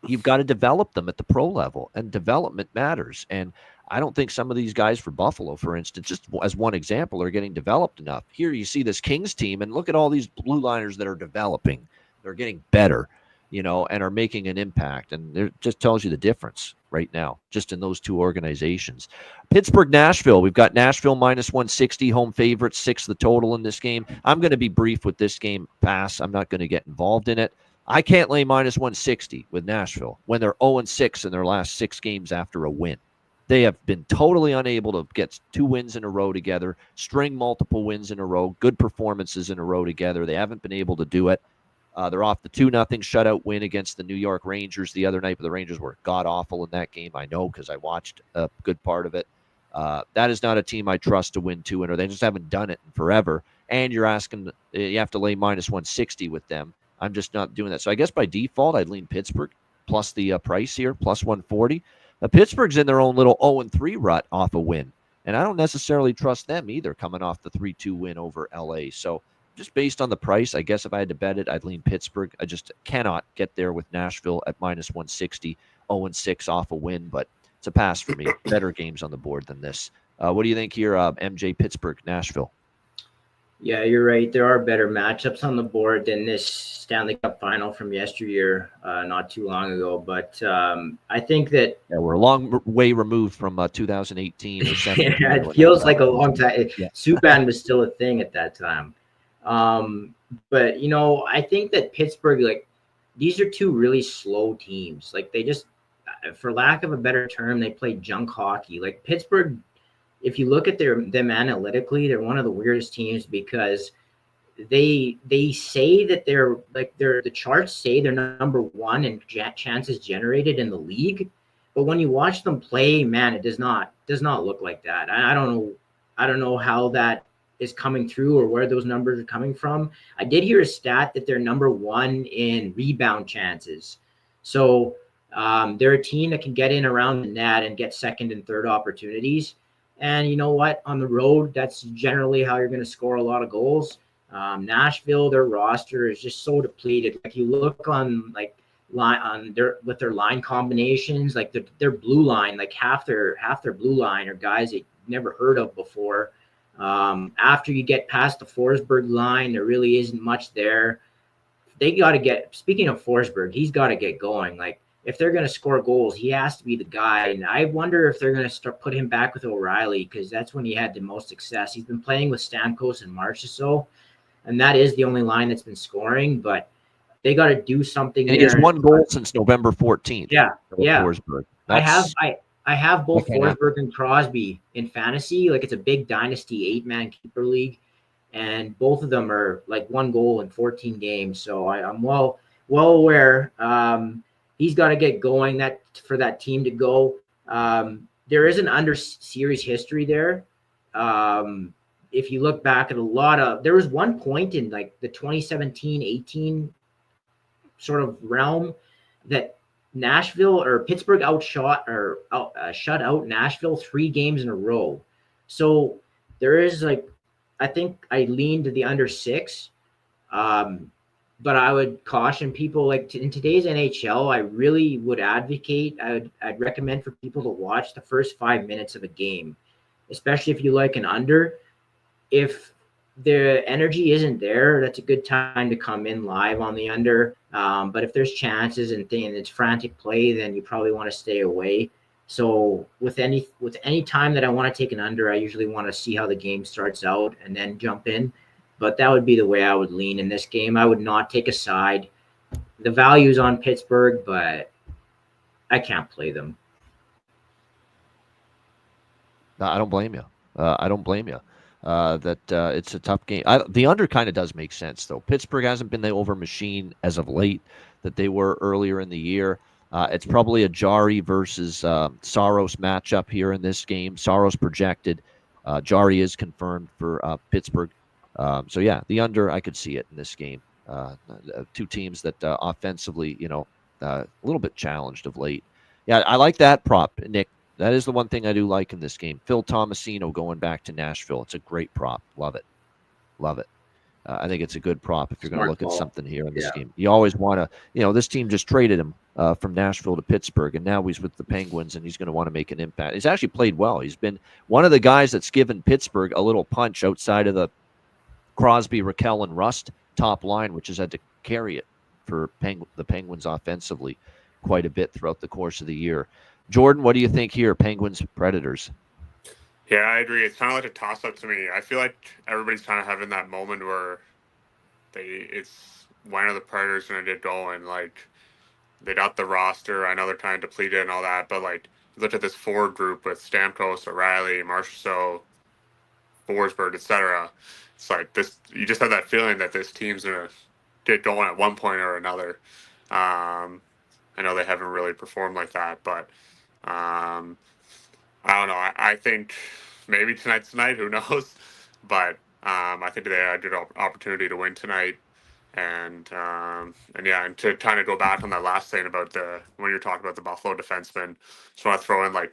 you've got to develop them at the pro level, and development matters. And I don't think some of these guys for Buffalo, for instance, just as one example, are getting developed enough. Here you see this Kings team, and look at all these blue liners that are developing. They're getting better, and are making an impact. And it just tells you the difference right now, just in those two organizations. Pittsburgh, Nashville. We've got Nashville -160, home favorites, 6 the total in this game. I'm going to be brief with this game. Pass. I'm not going to get involved in it. I can't lay -160 with Nashville when they're 0-6 in their last 6 games after a win. They have been totally unable to get 2 wins in a row together, string multiple wins in a row, good performances in a row together. They haven't been able to do it. They're off the 2-0 shutout win against the New York Rangers the other night, but the Rangers were god-awful in that game. I know because I watched a good part of it. That is not a team I trust to win 2-0. They just haven't done it in forever. And you have to lay -160 with them. I'm just not doing that. So I guess by default, I'd lean Pittsburgh plus the price here, +140. Pittsburgh's in their own little 0-3 rut off a win, and I don't necessarily trust them either coming off the 3-2 win over LA. So just based on the price, I guess if I had to bet it, I'd lean Pittsburgh. I just cannot get there with Nashville at -160, 0-6 off a win, but it's a pass for me. Better games on the board than this. What do you think here, MJ, Pittsburgh, Nashville? Yeah, you're right. There are better matchups on the board than this Stanley Cup final from yesteryear, not too long ago. But I think that we're a long way removed from 2018 or 17. Yeah, it feels like a long time. Yeah. Subban was still a thing at that time. But I think that Pittsburgh, these are 2 really slow teams. They just, for lack of a better term, they play junk hockey. Pittsburgh, if you look at them analytically, they're one of the weirdest teams because they say that the charts say they're number 1 in chances generated in the league, but when you watch them play, man, it does not look like that. I don't know how that is coming through or where those numbers are coming from. I did hear a stat that they're number 1 in rebound chances. So they're a team that can get in around the net and get second and third opportunities. And you know what? On the road, that's generally how you're going to score a lot of goals. Nashville, their roster is just so depleted. You look on with their line combinations, their blue line, half their blue line are guys that you never heard of before. After you get past the Forsberg line, there really isn't much there. They got to speaking of Forsberg, he's got to get going. if they're going to score goals, he has to be the guy. And I wonder if they're going to start put him back with O'Reilly, because that's when he had the most success. He's been playing with Stamkos in March or so, and that is the only line that's been scoring. But they got to do something. And he has one goal since November 14th. Yeah, yeah. Forsberg. I have both Okay, Forsberg and Crosby in fantasy. Like, it's a big dynasty 8-man keeper league, and both of them are like 1 goal in 14 games. So I'm well aware. He's got to get going for that team to go. There is an under series history there. If you look back at there was one point in like the 2017-18 sort of realm that Nashville or Pittsburgh shut out Nashville 3 games in a row. So there is I think I lean to the under 6. But I would caution people in today's NHL, I really would advocate, I'd recommend for people to watch the first 5 minutes of a game, especially if you like an under. If the energy isn't there, that's a good time to come in live on the under. But if there's chances and it's frantic play, then you probably want to stay away. So with any time that I want to take an under, I usually want to see how the game starts out and then jump in. But that would be the way I would lean in this game. I would not take a side. The value's on Pittsburgh, but I can't play them. No, I don't blame you. It's a tough game. The under kind of does make sense, though. Pittsburgh hasn't been the over machine as of late that they were earlier in the year. It's probably a Jari versus Saros matchup here in this game. Saros projected. Jari is confirmed for Pittsburgh. So, yeah, the under, I could see it in this game. 2 teams that offensively, a little bit challenged of late. Yeah, I like that prop, Nick. That is the one thing I do like in this game. Phil Tomasino going back to Nashville. It's a great prop. Love it. I think it's a good prop if you're going to look at something here in this game. You always want to, this team just traded him from Nashville to Pittsburgh, and now he's with the Penguins, and he's going to want to make an impact. He's actually played well. He's been one of the guys that's given Pittsburgh a little punch outside of the Crosby, Raquel, and Rust top line, which has had to carry it for the Penguins offensively quite a bit throughout the course of the year. Jordan, what do you think here, Penguins, Predators? Yeah, I agree. It's kind of like a toss-up to me. I feel like everybody's kind of having that moment where it's when are the Predators going to get going? Like, they got the roster. I know they're kind of depleted and all that, but look at this forward group with Stamkos, O'Reilly, Marchessault, Forsberg, etc. It's like this. You just have that feeling that this team's going to get going at one point or another. I know they haven't really performed like that, but I don't know. I think maybe tonight's the night. Who knows? But I think they had a good opportunity to win tonight. And to kind of go back on that last thing about when you're talking about the Buffalo defensemen, just want to throw in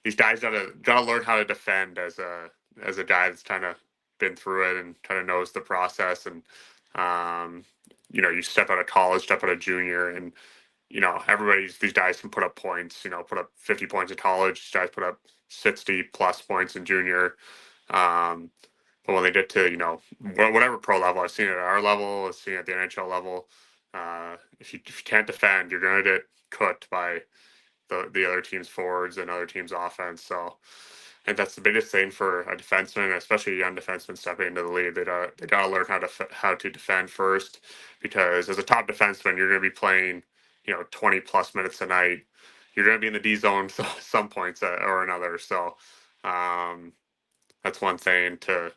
these guys gotta learn how to defend as a guy that's kind of been through it and kind of knows the process. And you step out of college, step out of junior, and these guys can put up points, put up 50 points in college. These guys put up 60 plus points in junior. But when they get to, whatever pro level, I've seen it at our level, I've seen it at the NHL level. If you can't defend, you're going to get cooked by the other team's forwards and other team's offense. So I think that's the biggest thing for a defenseman, especially a young defenseman stepping into the league. They got to learn how to defend first, because as a top defenseman, you're going to be playing 20 plus minutes a night. You're going to be in the D zone some points or another. So that's one thing to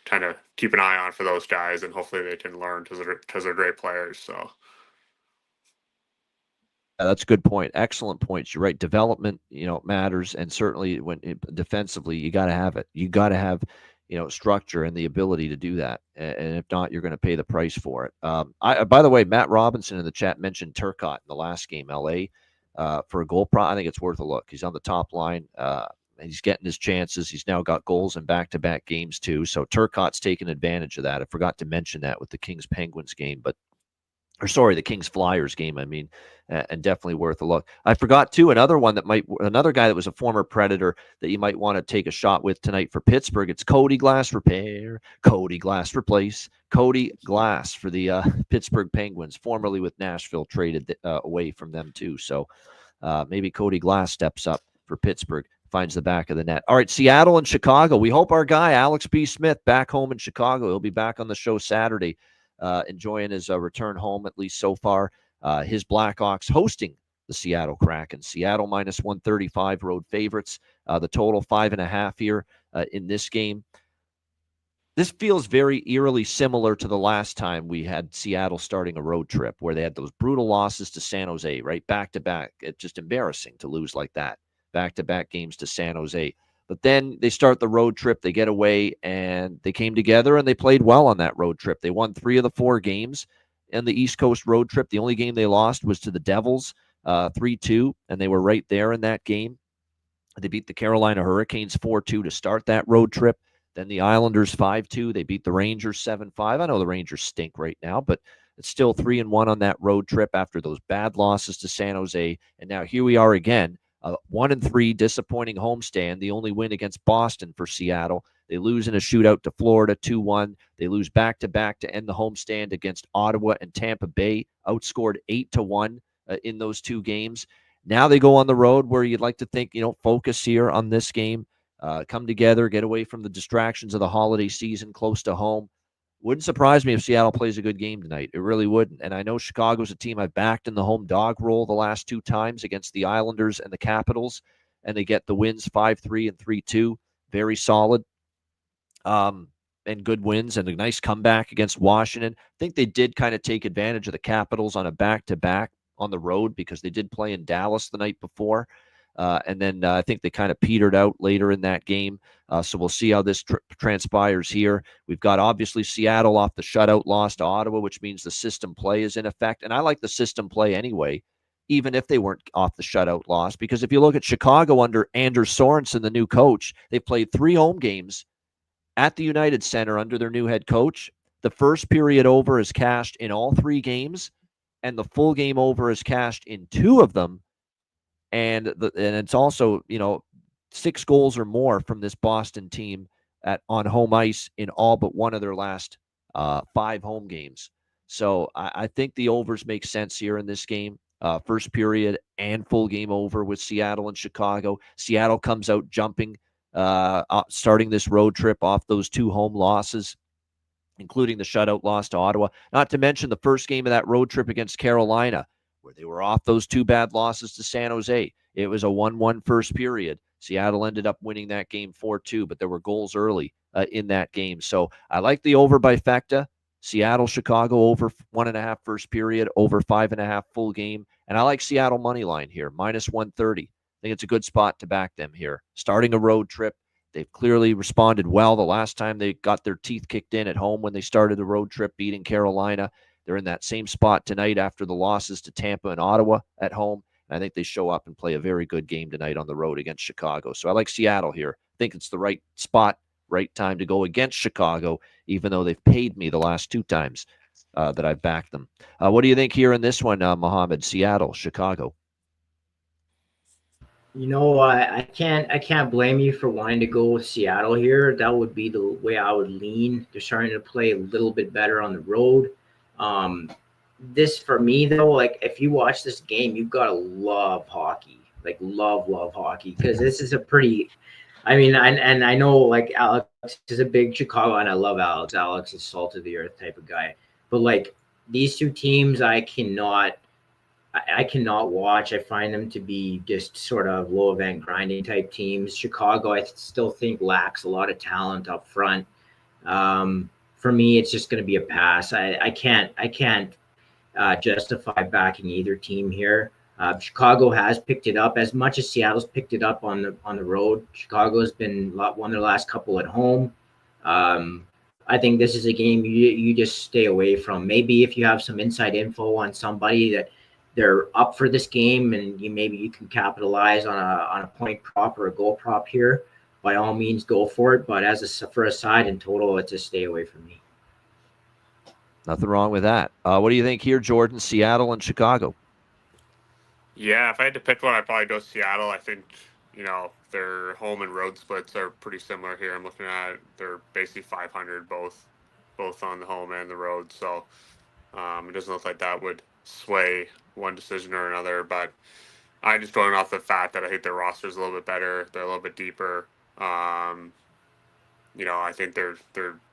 kind of keep an eye on for those guys, and hopefully they can learn because they're great players. So that's a good point. Excellent points. You're right. Development, matters, and certainly defensively, you got to have it. You got to have structure and the ability to do that. And if not, you're going to pay the price for it. By the way, Matt Robinson in the chat mentioned Turcotte in the last game, LA, for a goal prop. I think it's worth a look. He's on the top line. He's getting his chances. He's now got goals in back-to-back games too. So Turcotte's taken advantage of that. I forgot to mention that with the Kings-Penguins game, but or sorry, the Kings Flyers game, I mean, and definitely worth a look. I forgot too, another guy that was a former Predator that you might want to take a shot with tonight for Pittsburgh. It's Cody Glass Cody Glass replace, Cody Glass for the Pittsburgh Penguins, formerly with Nashville, traded away from them too. So maybe Cody Glass steps up for Pittsburgh, finds the back of the net. All right, Seattle and Chicago. We hope our guy, Alex B. Smith, back home in Chicago. He'll be back on the show Saturday. Enjoying his return home, at least so far. His Blackhawks hosting the Seattle Kraken. Seattle minus 135 road favorites. The total 5.5 here in this game. This feels very eerily similar to the last time we had Seattle starting a road trip where they had those brutal losses to San Jose, right? Back to back. It's just embarrassing to lose like that. Back-to-back games to San Jose. But then they start the road trip, they get away, and they came together and they played well on that road trip. They won 3 of the 4 games in the East Coast road trip. The only game they lost was to the Devils, 3-2, and they were right there in that game. They beat the Carolina Hurricanes 4-2 to start that road trip. Then the Islanders 5-2. They beat the Rangers 7-5. I know the Rangers stink right now, but it's still 3-1 on that road trip after those bad losses to San Jose. And now here we are again. 1-3 disappointing homestand. The only win against Boston for Seattle. They lose in a shootout to Florida 2-1. They lose back-to-back to end the homestand against Ottawa and Tampa Bay. Outscored 8-1 in those 2 games. Now they go on the road where you'd like to think, focus here on this game. Come together, get away from the distractions of the holiday season, close to home. Wouldn't surprise me if Seattle plays a good game tonight. It really wouldn't. And I know Chicago's a team I've backed in the home dog role the last 2 times against the Islanders and the Capitals, and they get the wins 5-3 and 3-2. Very solid and good wins and a nice comeback against Washington. I think they did kind of take advantage of the Capitals on a back-to-back on the road because they did play in Dallas the night before. And then I think they kind of petered out later in that game. So we'll see how this transpires here. We've got obviously Seattle off the shutout loss to Ottawa, which means the system play is in effect. And I like the system play anyway, even if they weren't off the shutout loss. Because if you look at Chicago under Anders Sorensen, the new coach, they've played 3 home games at the United Center under their new head coach. The first period over is cashed in all 3 games, and the full game over is cashed in 2 of them. And it's also, 6 goals or more from this Boston team on home ice in all but one of their last 5 home games. So I think the overs make sense here in this game. First period and full game over with Seattle and Chicago. Seattle comes out jumping, starting this road trip off those 2 home losses, including the shutout loss to Ottawa. Not to mention the first game of that road trip against Carolina, where they were off those 2 bad losses to San Jose. It was a 1-1 first period. Seattle ended up winning that game 4-2, but there were goals early in that game. So I like the over by Fecta. Seattle, Chicago over 1.5 first period, over 5.5 full game. And I like Seattle money line here, minus 130. I think it's a good spot to back them here. Starting a road trip. They've clearly responded well. The last time they got their teeth kicked in at home when they started the road trip, beating Carolina. They're in that same spot tonight after the losses to Tampa and Ottawa at home. And I think they show up and play a very good game tonight on the road against Chicago. So I like Seattle here. I think it's the right spot, right time to go against Chicago, even though they've paid me the last 2 times that I've backed them. What do you think here in this one, Mohammed? Seattle, Chicago. I can't blame you for wanting to go with Seattle here. That would be the way I would lean. They're starting to play a little bit better on the road. This for me though, like if you watch this game, you've got to love hockey, like love hockey, because this is a pretty. I mean, and I know like Alex is a big Chicago, and I love Alex. Alex is salt of the earth type of guy, but like these 2 teams, I cannot watch. I find them to be just sort of low event grinding type teams. Chicago, I still think lacks a lot of talent up front. For me, it's just going to be a pass. I can't justify backing either team here. Chicago has picked it up as much as Seattle's picked it up on the road. Chicago's been won their last couple at home. I think this is a game you just stay away from. Maybe if you have some inside info on somebody that they're up for this game, and you can capitalize on a point prop or a goal prop here. By all means, go for it. But for a side in total, it's a stay away from me. Nothing wrong with that. What do you think here, Jordan? Seattle and Chicago. Yeah, if I had to pick one, I'd probably go Seattle. I think, their home and road splits are pretty similar here. I'm looking at they're basically 500 both on the home and the road. So it doesn't look like that would sway one decision or another. But I'm just going off the fact that I think their roster is a little bit better. They're a little bit deeper. I think their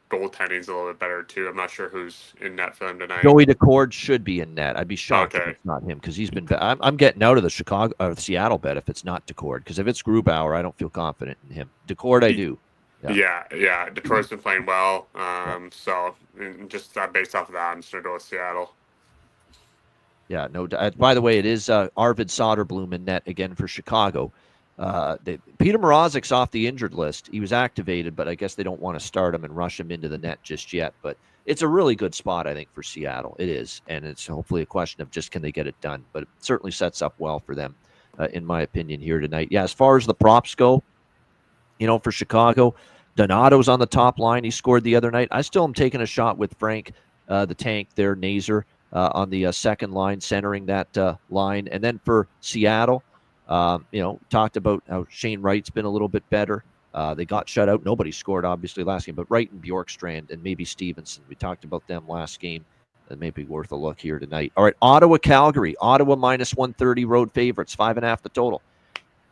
goaltending is a little bit better too. I'm not sure who's in net for them tonight. Joey Decord should be in net. I'd be shocked if Okay. it's not him because he's been. I'm getting out of the Seattle bet if it's not Decord, because if it's Grubauer, I don't feel confident in him. Decord, I do. Yeah. Detroit's been playing well. So just based off of that, I'm just gonna go with Seattle. Yeah, no. By the way, it is Arvid Soderblom in net again for Chicago. Peter Mrazek's off the injured list. He was activated, but I guess they don't want to start him and rush him into the net just yet. But it's a really good spot, I think, for Seattle. It is, and it's hopefully a question of just can they get it done. But it certainly sets up well for them, in my opinion, here tonight. Yeah, as far as the props go, for Chicago, Donato's on the top line. He scored the other night. I still am taking a shot with Frank, the tank there, Nazer, on the second line, centering that line. And then for Seattle, talked about how Shane Wright's been a little bit better. They got shut out. Nobody scored, obviously, last game, but Wright and Bjorkstrand and maybe Stevenson. We talked about them last game. That may be worth a look here tonight. All right, Ottawa, Calgary. Ottawa minus 130 road favorites, 5.5 the total.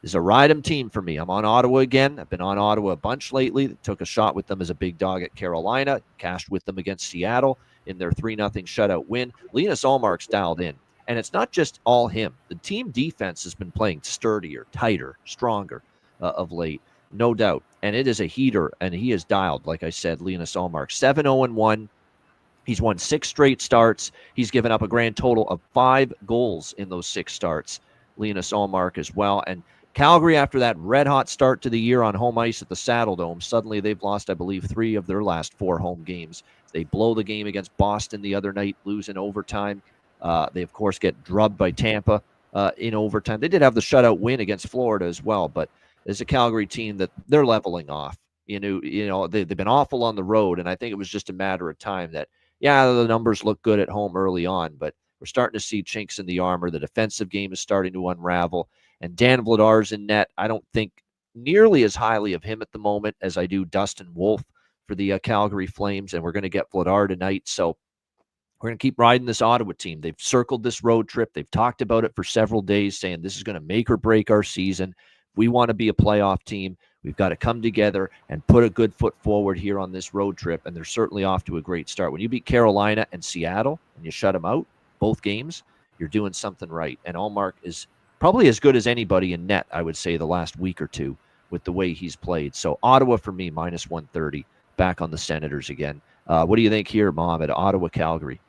This is a ride 'em team for me. I'm on Ottawa again. I've been on Ottawa a bunch lately. Took a shot with them as a big dog at Carolina. Cashed with them against Seattle in their 3-0 shutout win. Linus Ullmark's dialed in. And it's not just all him. The team defense has been playing sturdier, tighter, stronger of late, no doubt. And it is a heater, and he is dialed, like I said, Linus Ullmark. 7-0-1. He's won 6 straight starts. He's given up a grand total of 5 goals in those 6 starts. Linus Ullmark as well. And Calgary, after that red-hot start to the year on home ice at the Saddle Dome, suddenly they've lost, I believe, 3 of their last 4 home games. They blow the game against Boston the other night, lose in overtime. They, of course, get drubbed by Tampa in overtime. They did have the shutout win against Florida as well, but there's a Calgary team that they're leveling off. They've been awful on the road, and I think it was just a matter of time that, the numbers look good at home early on, but we're starting to see chinks in the armor. The defensive game is starting to unravel, and Dan Vladar's in net. I don't think nearly as highly of him at the moment as I do Dustin Wolf for the Calgary Flames, and we're going to get Vladar tonight, so we're going to keep riding this Ottawa team. They've circled this road trip. They've talked about it for several days, saying this is going to make or break our season. If we want to be a playoff team, we've got to come together and put a good foot forward here on this road trip, and they're certainly off to a great start. When you beat Carolina and Seattle and you shut them out, both games, you're doing something right. And Ullmark is probably as good as anybody in net, I would say, the last week or two with the way he's played. So Ottawa, for me, minus 130, back on the Senators again. What do you think here, Mohammed? Ottawa, Calgary.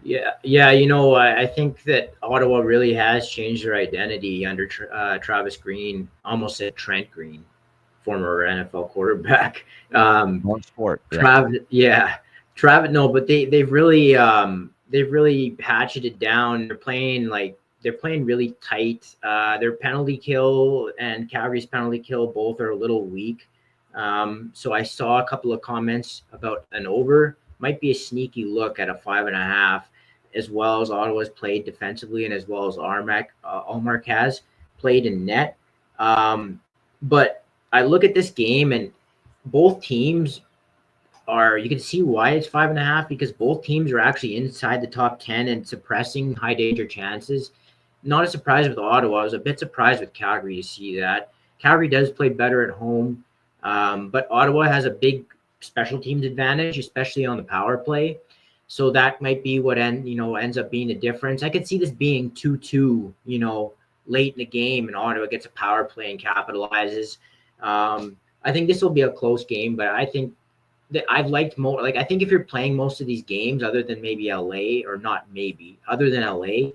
Yeah. I think that Ottawa really has changed their identity under Travis Green. Almost said Trent Green, former NFL quarterback. One sport. Travis. No, but they've really hatcheted down. They're playing really tight. Their penalty kill and Calgary's penalty kill both are a little weak. So I saw a couple of comments about an over. Might be a sneaky look at a 5.5, as well as Ottawa's played defensively and as well as Ullmark has played in net. But I look at this game and both teams you can see why it's 5.5, because both teams are actually inside the top 10 and suppressing high danger chances. Not a surprise with Ottawa. I was a bit surprised with Calgary to see that. Calgary does play better at home, but Ottawa has a big special teams advantage, especially on the power play. So that might be what ends up being the difference. I could see this being 2-2, late in the game, and Ottawa gets a power play and capitalizes. I think this will be a close game, but I think that I've liked more. I think if you're playing most of these games, other than maybe LA, or not maybe, other than LA,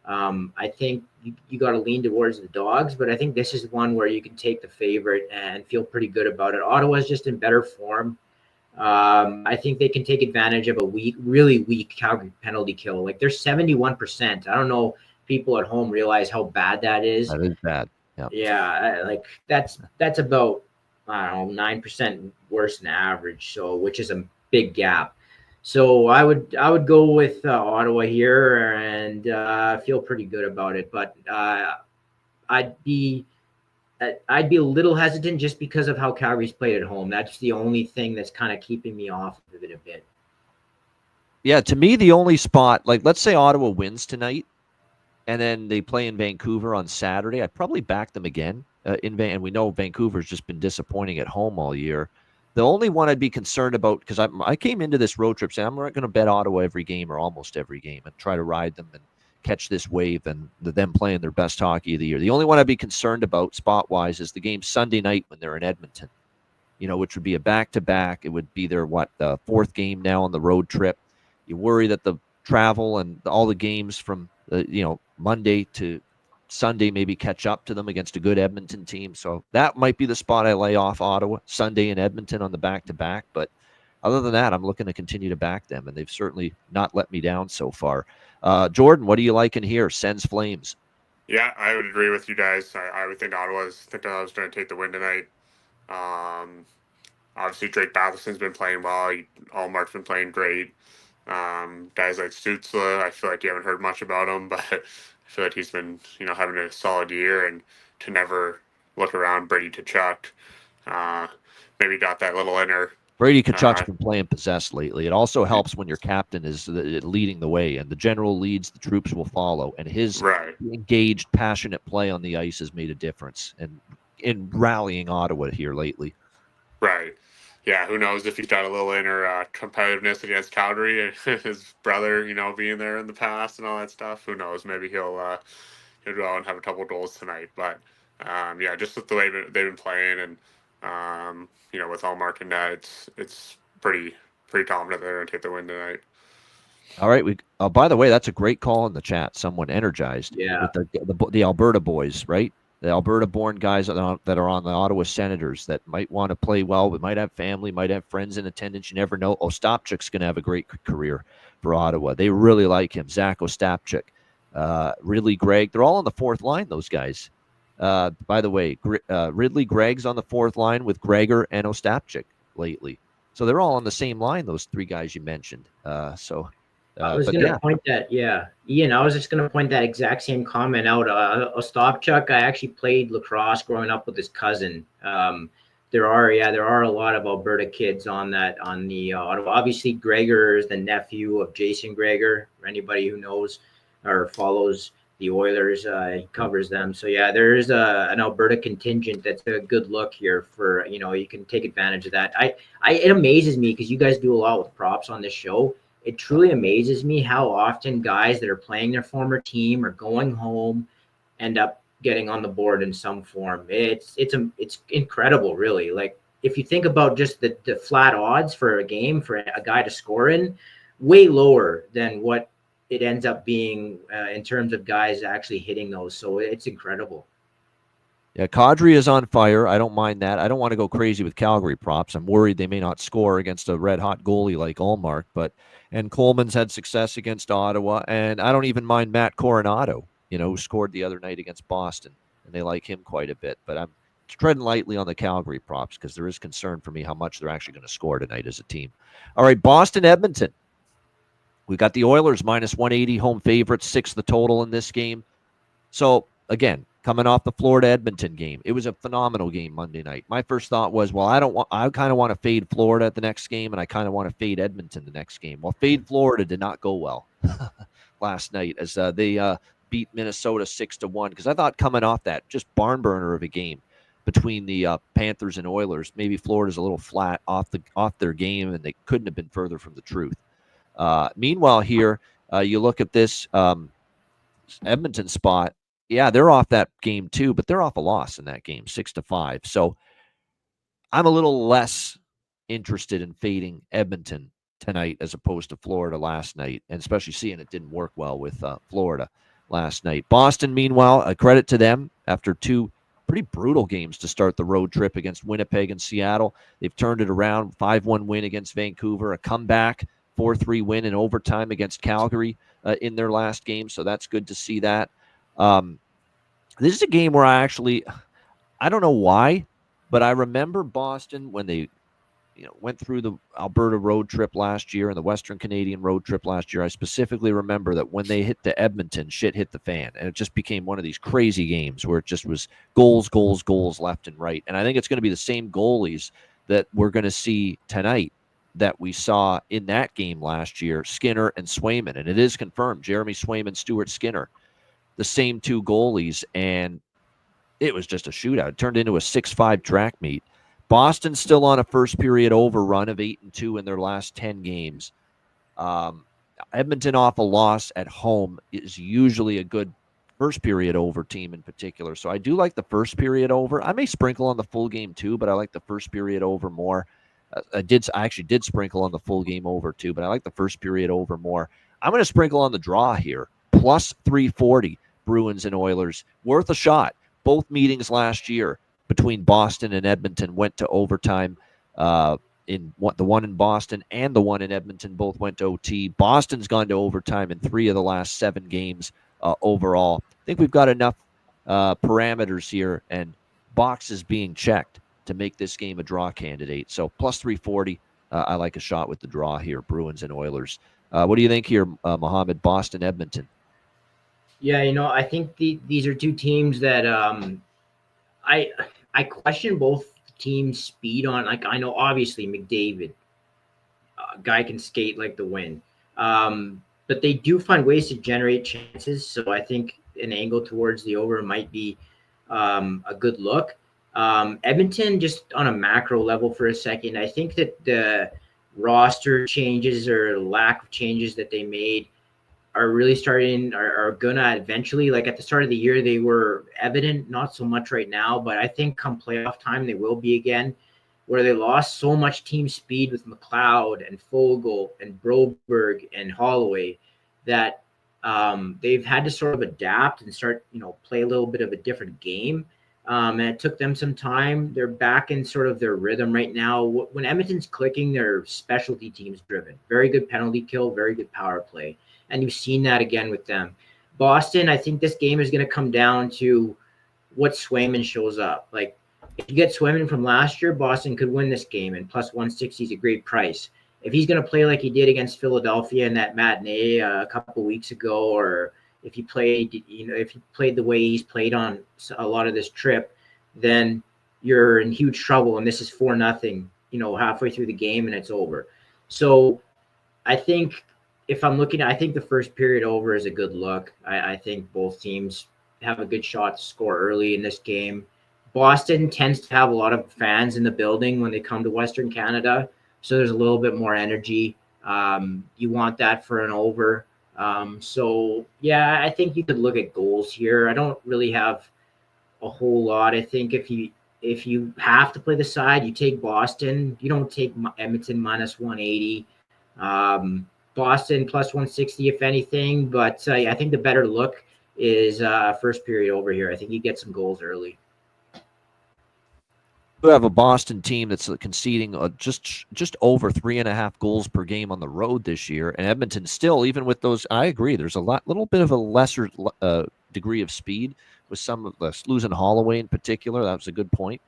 I think you got to lean towards the dogs, but I think this is one where you can take the favorite and feel pretty good about it. Ottawa's just in better form. I think they can take advantage of a really weak Calgary penalty kill. They're 71%. I don't know if people at home realize how bad that is. That is bad. Yeah. That's about, I don't know, 9% worse than average. So, which is a big gap. So I would go with Ottawa here, and feel pretty good about it. But I'd be I'd be a little hesitant just because of how Calgary's played at home. That's the only thing that's kind of keeping me off of it a bit. Yeah, to me, the only spot, like let's say Ottawa wins tonight, and then they play in Vancouver on Saturday, I'd probably back them again. And we know Vancouver's just been disappointing at home all year. The only one I'd be concerned about, because I came into this road trip saying I'm not going to bet Ottawa every game or almost every game and try to ride them and catch this wave and them playing their best hockey of the year. The only one I'd be concerned about spot-wise is the game Sunday night when they're in Edmonton, which would be a back-to-back. It would be their, the fourth game now on the road trip. You worry that the travel and all the games from, Monday to Sunday maybe catch up to them against a good Edmonton team. So that might be the spot I lay off Ottawa, Sunday in Edmonton on the back-to-back. But other than that, I'm looking to continue to back them, and they've certainly not let me down so far. Jordan, what do you like in here? Sens Flames. Yeah, I would agree with you guys. I would think Ottawa's going to take the win tonight. Obviously, Drake Batherson's been playing well. Allmark's been playing great. Guys like Stützle, I feel like you haven't heard much about him, but I feel like he's been, having a solid year. And to never look around, Brady Tkachuk, maybe got that little inner. Brady Tkachuk's been playing possessed lately. It also helps when your captain is leading the way, and the general leads, the troops will follow. And his engaged, passionate play on the ice has made a difference and in rallying Ottawa here lately. Right. Yeah, who knows if he's got a little inner competitiveness against Calgary and his brother, being there in the past and all that stuff. Who knows? Maybe he'll go out and have a couple goals tonight. But just with the way they've been playing and with Allmark and that, it's pretty confident they're going to take the win tonight. All right. By the way, that's a great call in the chat. Someone energized. Yeah. With the Alberta boys, right? The Alberta-born guys that are on the Ottawa Senators that might want to play well, but might have family, might have friends in attendance. You never know. Ostapchuk's going to have a great career for Ottawa. They really like him. Zach Ostapchuk, Ridley Gregg. They're all on the fourth line, those guys. By the way, Ridley Gregg's on the fourth line with Gregor and Ostapchuk lately. So they're all on the same line, those three guys you mentioned. I was going to point that, Ian, I was just going to point that exact same comment out. Ostapchuk, I actually played lacrosse growing up with his cousin. There are a lot of Alberta kids on the Ottawa. Obviously, Gregor is the nephew of Jason Gregor. For anybody who knows or follows the Oilers, he covers them. So there is an Alberta contingent that's a good look here for, you can take advantage of that. It amazes me because you guys do a lot with props on this show. It truly amazes me how often guys that are playing their former team or going home end up getting on the board in some form. It's incredible, really. Like if you think about just the flat odds for a game for a guy to score in, way lower than what it ends up being in terms of guys actually hitting those. So it's incredible. Yeah, Kadri is on fire. I don't mind that. I don't want to go crazy with Calgary props. I'm worried they may not score against a red-hot goalie like Allmark, and Coleman's had success against Ottawa, and I don't even mind Matt Coronado, who scored the other night against Boston, and they like him quite a bit. But I'm treading lightly on the Calgary props because there is concern for me how much they're actually going to score tonight as a team. All right, Boston-Edmonton. We got the Oilers minus 180 home favorites, 6 the total in this game. So, again, coming off the Florida-Edmonton game, it was a phenomenal game Monday night. My first thought was, I kind of want to fade Florida at the next game, and I kind of want to fade Edmonton the next game. Well, fade Florida did not go well last night as they beat Minnesota 6-1, because I thought coming off that just barn burner of a game between the Panthers and Oilers, maybe Florida's a little flat off their game, and they couldn't have been further from the truth. Meanwhile, here you look at this Edmonton spot. Yeah, they're off that game too, but they're off a loss in that game, 6-5. So I'm a little less interested in fading Edmonton tonight as opposed to Florida last night, and especially seeing it didn't work well with Florida last night. Boston, meanwhile, a credit to them after 2 pretty brutal games to start the road trip against Winnipeg and Seattle. They've turned it around, 5-1 win against Vancouver, a comeback, 4-3 win in overtime against Calgary in their last game. So that's good to see that. This is a game where I don't know why, but I remember Boston when they, went through the Alberta road trip last year and the Western Canadian road trip last year, I specifically remember that when they hit to Edmonton, shit hit the fan. And it just became one of these crazy games where it just was goals, goals, goals left and right. And I think it's going to be the same goalies that we're going to see tonight that we saw in that game last year, Skinner and Swayman. And it is confirmed, Jeremy Swayman, Stuart Skinner, the same two goalies. And it was just a shootout. It turned into a 6-5 track meet. Boston's still on a first period overrun of 8-2 in their last 10 games. Edmonton off a loss at home is usually a good first period over team in particular. So I do like the first period over. I may sprinkle on the full game too, but I like the first period over more. I actually did sprinkle on the full game over too, but I like the first period over more. I'm going to sprinkle on the draw here. Plus 340 Bruins and Oilers. Worth a shot. Both meetings last year between Boston and Edmonton went to overtime. The one in Boston and the one in Edmonton both went to OT. Boston's gone to overtime in 3 of the last 7 games overall. I think we've got enough parameters here and boxes being checked to make this game a draw candidate. So plus 340, I like a shot with the draw here, Bruins and Oilers. What do you think here, Mohammed? Boston, Edmonton? Yeah, I think these are two teams that I question both teams' speed on. Like, I know obviously McDavid, guy can skate like the wind, but they do find ways to generate chances. So I think an angle towards the over might be a good look. Edmonton, just on a macro level for a second, I think that the roster changes or lack of changes that they made are really are gonna eventually, like at the start of the year, they were evident, not so much right now, but I think come playoff time, they will be again, where they lost so much team speed with McLeod and Fogle and Broberg and Holloway that they've had to sort of adapt and start, play a little bit of a different game. And it took them some time. They're back in sort of their rhythm right now. When Edmonton's clicking, they're specialty teams driven. Very good penalty kill, very good power play. And you've seen that again with them. Boston, I think this game is going to come down to what Swayman shows up. Like, if you get Swayman from last year, Boston could win this game, and plus 160 is a great price. If he's going to play like he did against Philadelphia in that matinee a couple of weeks ago, or if he played, the way he's played on a lot of this trip, then you're in huge trouble. And this is 4-0, halfway through the game, and it's over. So I think if I'm looking, I think the first period over is a good look. I think both teams have a good shot to score early in this game. Boston tends to have a lot of fans in the building when they come to Western Canada, so there's a little bit more energy. You want that for an over. So yeah, I think you could look at goals here. I don't really have a whole lot. I think if you have to play the side, you take Boston. You don't take Edmonton minus 180. Boston plus 160 if anything, but I think the better look is first period over here. I think you get some goals early. We have a Boston team that's conceding just over 3.5 goals per game on the road this year, and Edmonton still, even with those, I agree, there's little bit of a lesser degree of speed with some of the losing Holloway in particular. That was a good point,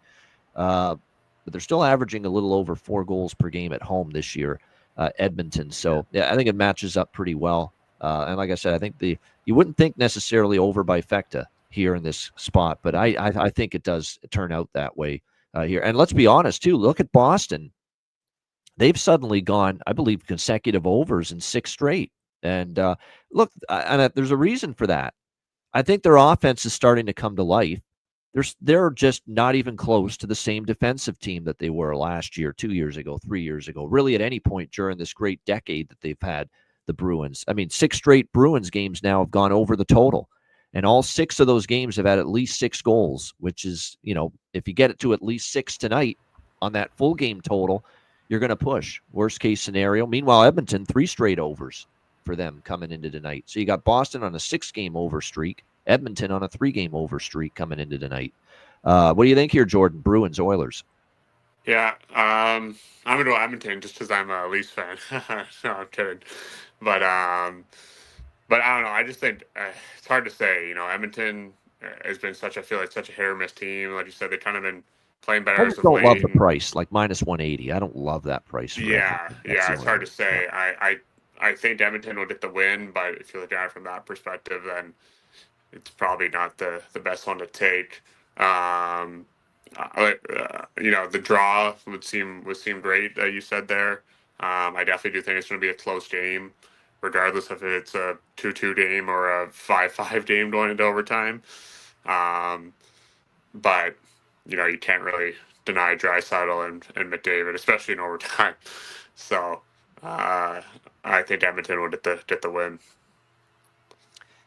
but they're still averaging a little over 4 goals per game at home this year, Edmonton. So yeah, I think it matches up pretty well. And like I said, I think you wouldn't think necessarily over by Fecta here in this spot, but I think it does turn out that way. Here. And let's be honest, too. Look at Boston. They've suddenly gone, I believe, consecutive overs in 6 straight. And there's a reason for that. I think their offense is starting to come to life. They're just not even close to the same defensive team that they were last year, 2 years ago, 3 years ago, really at any point during this great decade that they've had, the Bruins. I mean, 6 straight Bruins games now have gone over the total. And all 6 of those games have had at least 6 goals, which is, if you get it to at least 6 tonight on that full game total, you're going to push. Worst case scenario. Meanwhile, Edmonton, 3 straight overs for them coming into tonight. So you got Boston on a 6-game over streak, Edmonton on a 3-game over streak coming into tonight. What do you think here, Jordan? Bruins, Oilers? Yeah, I'm going to go Edmonton just because I'm a Leafs fan. No, I'm kidding. But I don't know. I just think it's hard to say. Edmonton has been such a hit or miss team. Like you said, they've kind of been playing better I as just of don't love late. the price, like -180. I don't love that price for Yeah, Edmonton. That's the it's only hard to thing. say. I think Edmonton will get the win, but if you look at it from that perspective, then it's probably not the best one to take. The draw would seem great that you said there. I definitely do think it's going to be a close game, regardless if it's a 2-2 game or a 5-5 game going into overtime. Um, but you can't really deny Draisaitl and McDavid, especially in overtime. So I think Edmonton will get the win.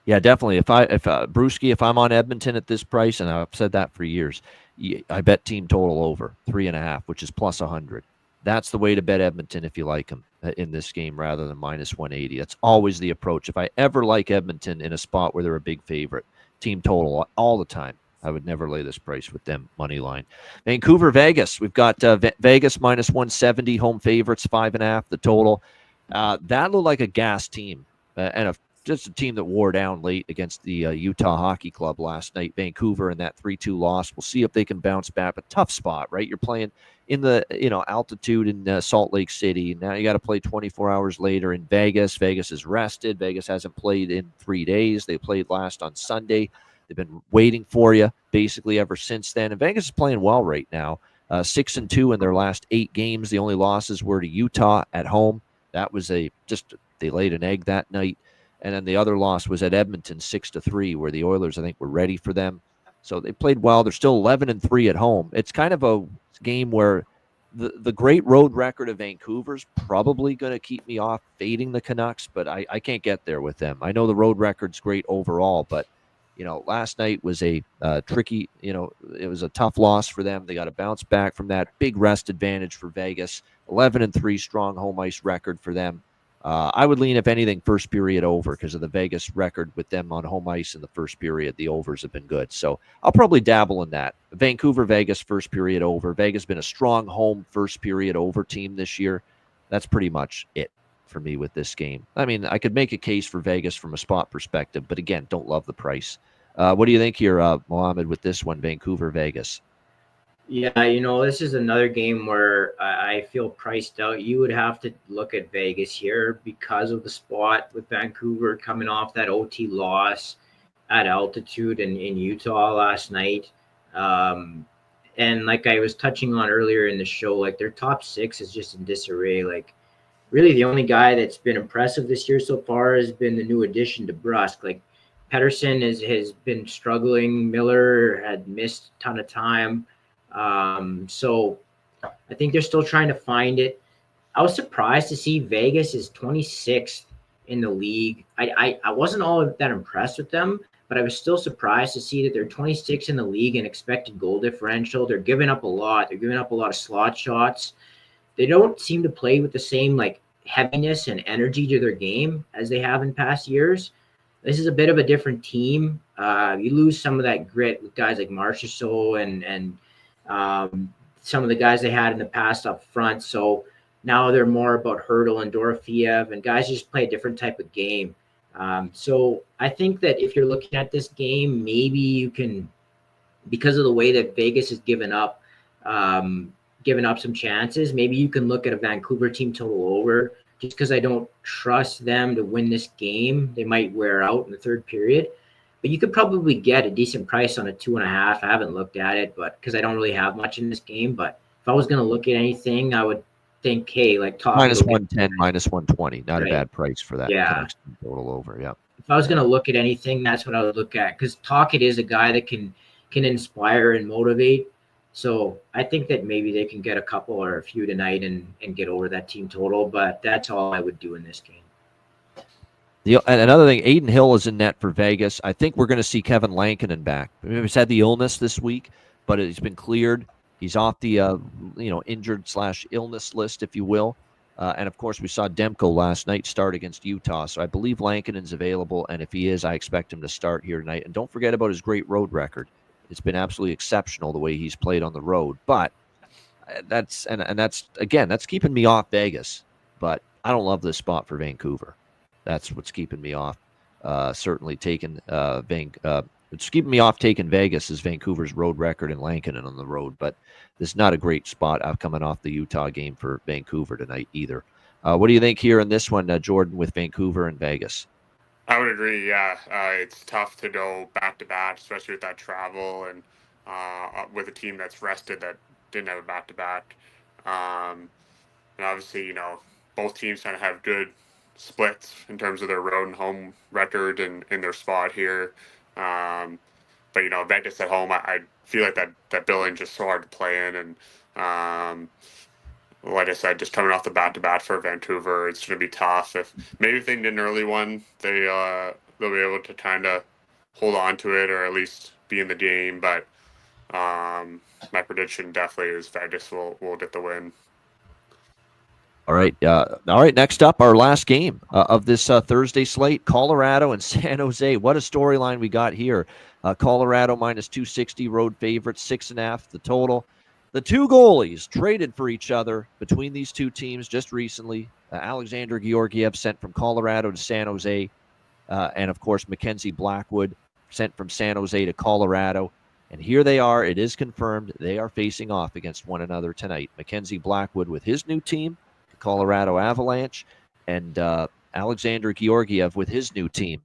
Yeah, definitely. If Brewski, if I'm on Edmonton at this price, and I've said that for years, I bet team total over 3.5, which is +100. That's the way to bet Edmonton if you like them in this game rather than -180. That's always the approach. If I ever like Edmonton in a spot where they're a big favorite, team total all the time. I would never lay this price with them money line. Vancouver, Vegas. We've got Vegas -170, home favorites 5.5. The total. That looked like a gas team and just a team that wore down late against the Utah Hockey Club last night. Vancouver in that 3-2 loss. We'll see if they can bounce back. A tough spot, right? You're playing in the altitude in Salt Lake City. Now you got to play 24 hours later in Vegas. Vegas is rested. Vegas hasn't played in 3 days. They played last on Sunday. They've been waiting for you basically ever since then. And Vegas is playing well right now. 6-2 in their last 8 games. The only losses were to Utah at home. That was they laid an egg that night. And then the other loss was at Edmonton, 6-3, where the Oilers, I think, were ready for them. So they played well. They're still 11-3 at home. It's kind of a game where the great road record of Vancouver's probably going to keep me off fading the Canucks, but I can't get there with them. I know the road record's great overall, but last night was a tricky. It was a tough loss for them. They got to bounce back from that. Big rest advantage for Vegas. 11-3 strong home ice record for them. I would lean, if anything, first period over because of the Vegas record with them on home ice in the first period. The overs have been good. So I'll probably dabble in that. Vancouver, Vegas, first period over. Vegas been a strong home first period over team this year. That's pretty much it for me with this game. I mean, I could make a case for Vegas from a spot perspective, but again, don't love the price. What do you think here, Mohammed, with this one, Vancouver, Vegas? Yeah, this is another game where I feel priced out. You would have to look at Vegas here because of the spot with Vancouver coming off that OT loss at altitude in Utah last night. And like I was touching on earlier in the show, like their top 6 is just in disarray. Like really the only guy that's been impressive this year so far has been the new addition to Brusque. Like Pettersson has been struggling. Miller had missed a ton of time. So I think they're still trying to find it. I was surprised to see Vegas is 26th in the league. I wasn't all that impressed with them, but I was still surprised to see that they're 26th in the league in expected goal differential. They're giving up a lot. They're giving up a lot of slot shots. They don't seem to play with the same like heaviness and energy to their game as they have in past years. This is a bit of a different team. You lose some of that grit with guys like Marchessault and some of the guys they had in the past up front. So now they're more about Hurdle and Dorofeev, and guys just play a different type of game. So I think that if you're looking at this game, maybe you can, because of the way that Vegas has given up some chances, maybe you can look at a Vancouver team total over, just because I don't trust them to win this game. They might wear out in the third period. But you could probably get a decent price on a 2.5. I haven't looked at it, but because I don't really have much in this game. But if I was going to look at anything, I would think, hey, like top -110, -120, not right. A bad price for that. Yeah, total over. Yeah. If I was going to look at anything, that's what I would look at, because Tocchet is a guy that can inspire and motivate. So I think that maybe they can get a couple or a few tonight and get over that team total. But that's all I would do in this game. And another thing, Aiden Hill is in net for Vegas. I think we're going to see Kevin Lankinen back. He's had the illness this week, but he's been cleared. He's off the injured/illness list, if you will. And of course, we saw Demko last night start against Utah. So I believe Lankinen's available, and if he is, I expect him to start here tonight. And don't forget about his great road record. It's been absolutely exceptional the way he's played on the road. But that's keeping me off Vegas. But I don't love this spot for Vancouver. That's what's keeping me off. Certainly taking It's keeping me off taking Vegas as Vancouver's road record in Lankinen on the road, but this is not a great spot coming off the Utah game for Vancouver tonight either. What do you think here in this one, Jordan, with Vancouver and Vegas? I would agree. Yeah, it's tough to go back to back, especially with that travel and with a team that's rested that didn't have a back to back. And obviously, both teams kind of have good splits in terms of their road and home record and in their spot here. But Vegas at home, I feel like that building's just so hard to play in, and like I said, just coming off the bat to bat for Vancouver, it's going to be tough. If they get an early one, they'll be able to kind of hold on to it or at least be in the game. But my prediction definitely is Vegas will get the win. All right. Next up, our last game of this Thursday slate: Colorado and San Jose. What a storyline we got here! Colorado minus 260, road favorite, 6.5 the total. The two goalies traded for each other between these two teams just recently. Alexander Georgiev sent from Colorado to San Jose, and of course Mackenzie Blackwood sent from San Jose to Colorado. And here they are. It is confirmed they are facing off against one another tonight. Mackenzie Blackwood with his new team, the Colorado Avalanche, and Alexander Georgiev with his new team,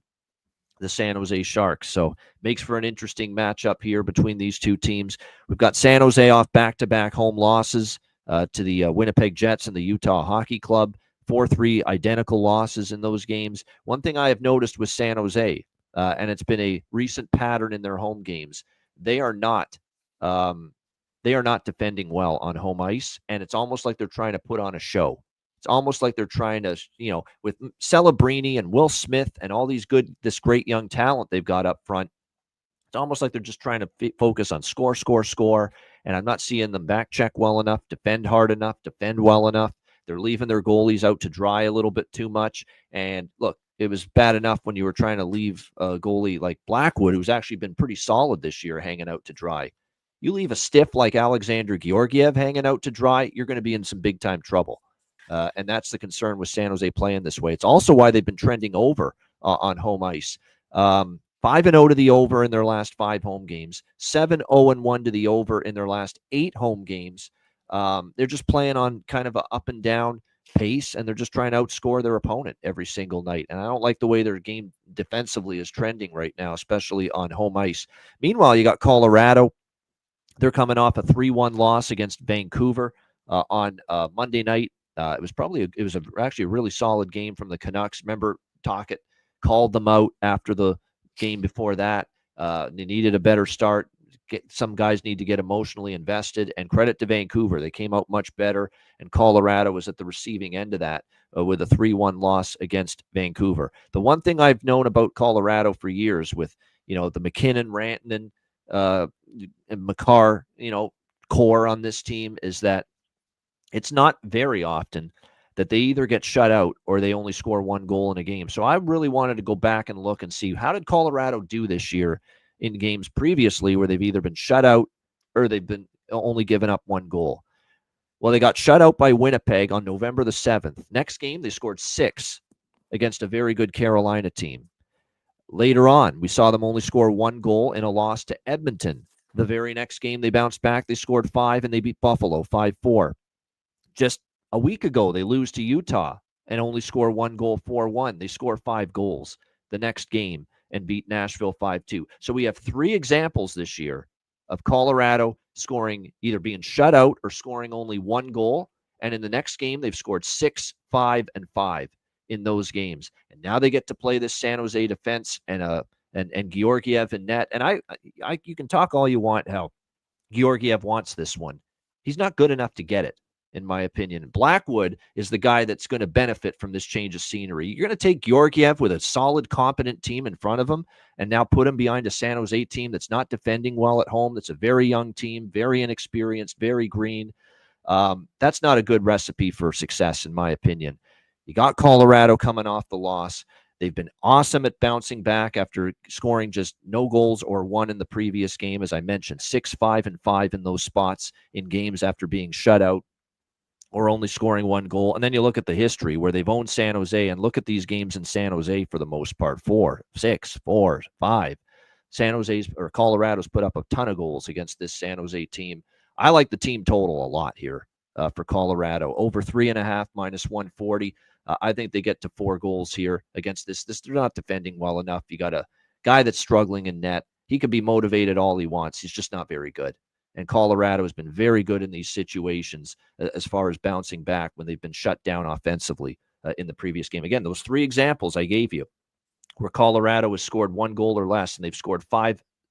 the San Jose Sharks. So makes for an interesting matchup here between these two teams. We've got San Jose off back-to-back home losses to the Winnipeg Jets and the Utah Hockey Club. 4-3 identical losses in those games. One thing I have noticed with San Jose, and it's been a recent pattern in their home games, they are not defending well on home ice, and it's almost like they're trying to put on a show. It's almost like they're trying to, with Celebrini and Will Smith and all this great young talent they've got up front, it's almost like they're just trying to focus on score, and I'm not seeing them back check well enough, defend hard enough, defend well enough. They're leaving their goalies out to dry a little bit too much, and look, it was bad enough when you were trying to leave a goalie like Blackwood, who's actually been pretty solid this year, hanging out to dry. You leave a stiff like Alexander Georgiev hanging out to dry, you're going to be in some big-time trouble. And that's the concern with San Jose playing this way. It's also why they've been trending over on home ice. 5-0 to the over in their last 5 home games. 7-0-1 to the over in their last 8 home games. They're just playing on kind of an up and down pace, and they're just trying to outscore their opponent every single night. And I don't like the way their game defensively is trending right now, especially on home ice. Meanwhile, you got Colorado. They're coming off a 3-1 loss against Vancouver on Monday night. It was actually a really solid game from the Canucks. Remember, Tocchet called them out after the game before that. They needed a better start. Some guys need to get emotionally invested, and credit to Vancouver. They came out much better, and Colorado was at the receiving end of that with a 3-1 loss against Vancouver. The one thing I've known about Colorado for years with, the McKinnon, Rantanen, and Makar, core on this team is that it's not very often that they either get shut out or they only score 1 goal in a game. So I really wanted to go back and look and see, how did Colorado do this year in games previously where they've either been shut out or they've been only given up 1 goal. Well, they got shut out by Winnipeg on November the 7th. Next game, they scored 6 against a very good Carolina team. Later on, we saw them only score 1 goal in a loss to Edmonton. The very next game, they bounced back. They scored 5, and they beat Buffalo 5-4. Just a week ago, they lose to Utah and only score 1 goal, 4-1. They score 5 goals the next game and beat Nashville 5-2. So we have 3 examples this year of Colorado scoring, either being shut out or scoring only 1 goal. And in the next game, they've scored 6, 5, and 5 in those games. And now they get to play this San Jose defense and Georgiev in net. And you can talk all you want how Georgiev wants this one. He's not good enough to get it, in my opinion. Blackwood is the guy that's going to benefit from this change of scenery. You're going to take Georgiev with a solid, competent team in front of him and now put him behind a San Jose team that's not defending well at home. That's a very young team, very inexperienced, very green. That's not a good recipe for success, in my opinion. You got Colorado coming off the loss. They've been awesome at bouncing back after scoring just no goals or 1 in the previous game. As I mentioned, 6, 5, and 5 in those spots in games after being shut out or only scoring 1 goal. And then you look at the history where they've owned San Jose, and look at these games in San Jose for the most part: 4, 6, 4, 5. Colorado's put up a ton of goals against this San Jose team. I like the team total a lot here for Colorado. Over 3.5, minus 140. I think they get to 4 goals here against this. They're not defending well enough. You got a guy that's struggling in net. He can be motivated all he wants. He's just not very good. And Colorado has been very good in these situations as far as bouncing back when they've been shut down offensively in the previous game. Again, those 3 examples I gave you where Colorado has scored 1 goal or less, and they've scored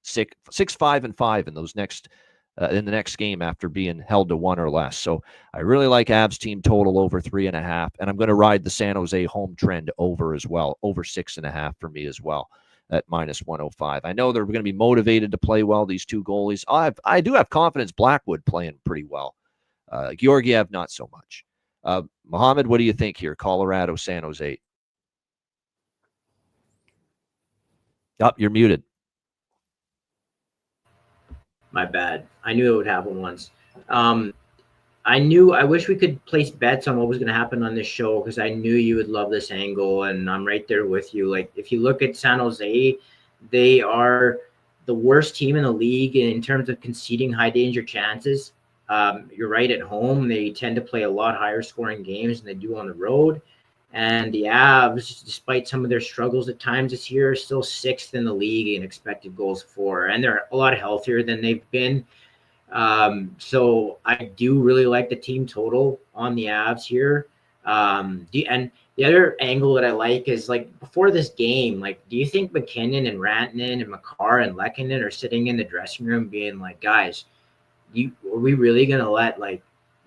6, 5, and 5 in those in the next game after being held to 1 or less. So I really like Avs team total over 3.5, and I'm going to ride the San Jose home trend over as well, over 6.5 for me as well at minus 105. I know they're going to be motivated to play well, these 2 goalies. I do have confidence Blackwood playing pretty well. Georgiev, not so much. Mohammed, what do you think here? Colorado, San Jose. You're muted. My bad. I knew it would happen once. I wish we could place bets on what was going to happen on this show because I knew you would love this angle, and I'm right there with you. Like, if you look at San Jose, they are the worst team in the league in terms of conceding high danger chances. You're right, at home, they tend to play a lot higher scoring games than they do on the road. And the Avs, despite some of their struggles at times this year, are still 6th in the league in expected goals for, and they're a lot healthier than they've been. So I do really like the team total on the Avs here. And the other angle that I like is, like, before this game, like, do you think McKinnon and Rantanen and Makar and Lehkonen are sitting in the dressing room being like, guys, are we really going to let, like,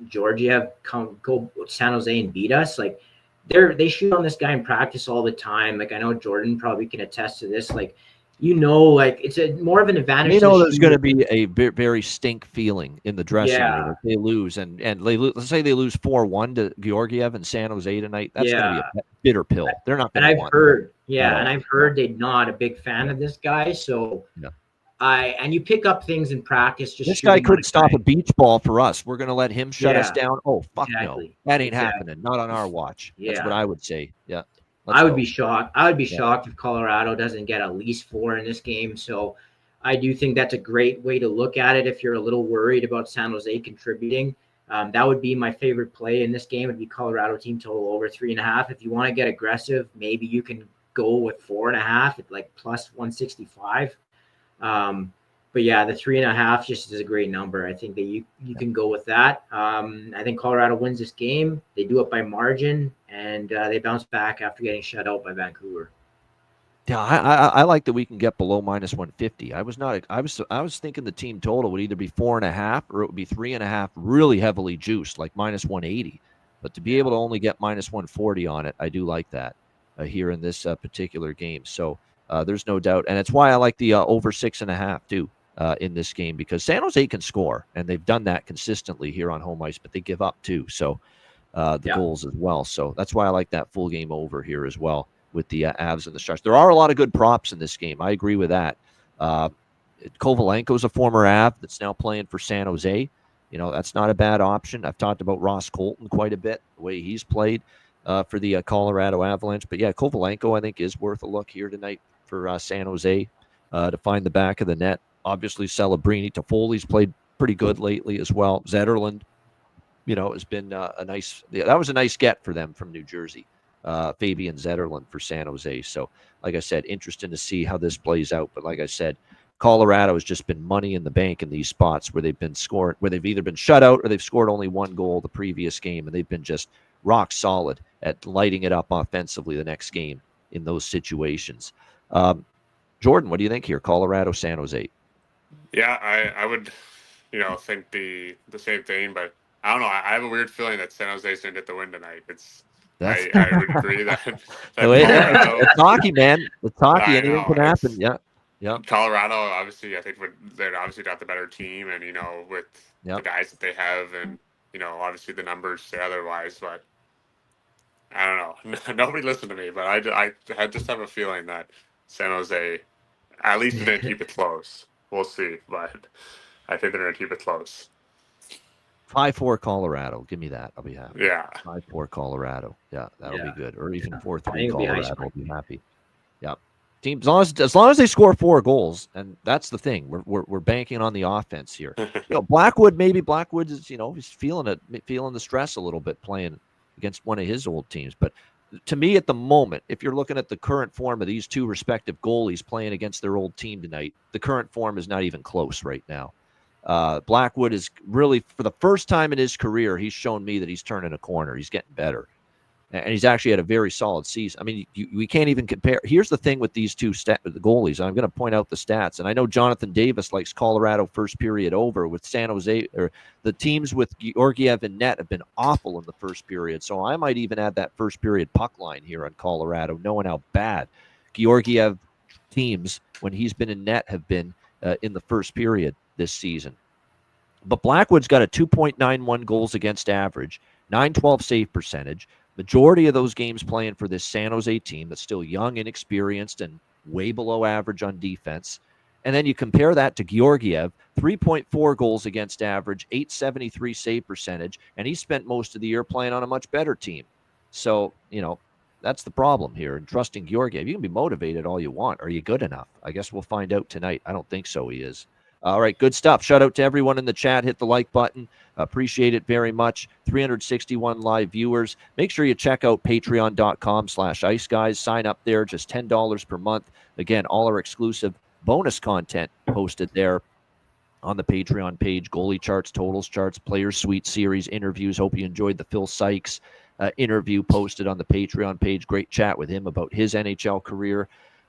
Georgiev go San Jose and beat us? Like, they shoot on this guy in practice all the time. Like, I know Jordan probably can attest to this. Like, like, it's more of an advantage. There's going to be a very stink feeling in the dressing room if they lose, and let's say they lose 4-1 to Georgiev and San Jose tonight. That's going to be a bitter pill. They're not going to. I've heard they're not a big fan of this guy. So and you pick up things in practice. Just this guy couldn't stop a beach ball for us. We're going to let him shut us down. Oh, fuck no. That ain't happening. Not on our watch. That's what I would say. Yeah. I would be shocked. I would be shocked if Colorado doesn't get at least 4 in this game. So I do think that's a great way to look at it if you're a little worried about San Jose contributing. That would be my favorite play in this game. Would be Colorado team total over 3.5. If you want to get aggressive, maybe you can go with 4.5 at like plus 165. But yeah, the 3.5 just is a great number. I think that you can go with that. I think Colorado wins this game. They do it by margin, and they bounce back after getting shut out by Vancouver. Yeah, I like that we can get below minus 150. I was thinking the team total would either be 4.5 or it would be 3.5, really heavily juiced, like minus 180. But to be able to only get minus 140 on it, I do like that here in this particular game. So there's no doubt, and it's why I like the over 6.5 too. In this game, because San Jose can score, and they've done that consistently here on home ice, but they give up too. So goals as well. So that's why I like that full game over here as well with the Avs and the Sharks. There are a lot of good props in this game. I agree with that. Kovalenko's a former Av that's now playing for San Jose. That's not a bad option. I've talked about Ross Colton quite a bit, the way he's played for the Colorado Avalanche. But yeah, Kovalenko I think is worth a look here tonight for San Jose to find the back of the net. Obviously, Celebrini, Toffoli's played pretty good lately as well. Zetterlund, has been that was a nice get for them from New Jersey. Fabian Zetterlund for San Jose. So, like I said, interesting to see how this plays out. But like I said, Colorado has just been money in the bank in these spots where they've been scoring, where they've either been shut out or they've scored only 1 goal the previous game, and they've been just rock solid at lighting it up offensively the next game in those situations. Jordan, what do you think here? Colorado, San Jose. Yeah, I would, think the same thing, but I don't know. I have a weird feeling that San Jose's going to get the win tonight. I would agree that it's hockey, man. It's hockey. Anything can happen. Yeah. Colorado, obviously, I think they're obviously got the better team, and with the guys that they have, and obviously the numbers say otherwise. But I don't know. Nobody listened to me, but I just have a feeling that San Jose at least didn't keep it close. We'll see, but I think they're going to keep it close. 5-4 Colorado. Give me that. I'll be happy. Yeah. 5-4 Colorado. Yeah, that'll be good. Or even 4-3 Colorado. I'll be happy. Yeah. Team, as long as they score 4 goals, and that's the thing. We're banking on the offense here. Blackwood is he's feeling the stress a little bit playing against one of his old teams. But to me, at the moment, if you're looking at the current form of these two respective goalies playing against their old team tonight, the current form is not even close right now. Blackwood is really, for the first time in his career, he's shown me that he's turning a corner. He's getting better. And he's actually had a very solid season. I mean, we can't even compare. Here's the thing with these two the goalies. I'm going to point out the stats. And I know Jonathan Davis likes Colorado first period over with San Jose, or the teams with Georgiev and net have been awful in the first period. So I might even add that first period puck line here on Colorado, knowing how bad Georgiev teams, when he's been in net, have been in the first period this season. But Blackwood's got a 2.91 goals against average, 912 save percentage. Majority of those games playing for this San Jose team that's still young, inexperienced, and way below average on defense. And then you compare that to Georgiev, 3.4 goals against average, 873 save percentage, and he spent most of the year playing on a much better team. So, that's the problem here. And trusting Georgiev, you can be motivated all you want. Are you good enough? I guess we'll find out tonight. I don't think so he is. All right, good stuff. Shout out to everyone in the chat. Hit the like button. Appreciate it very much. 361 live viewers. Make sure you check out patreon.com/iceguys. Sign up there, just $10 per month. Again, all our exclusive bonus content posted there on the Patreon page. Goalie charts, totals charts, Players Suite series, interviews. Hope you enjoyed the Phil Sykes interview posted on the Patreon page. Great chat with him about his NHL career.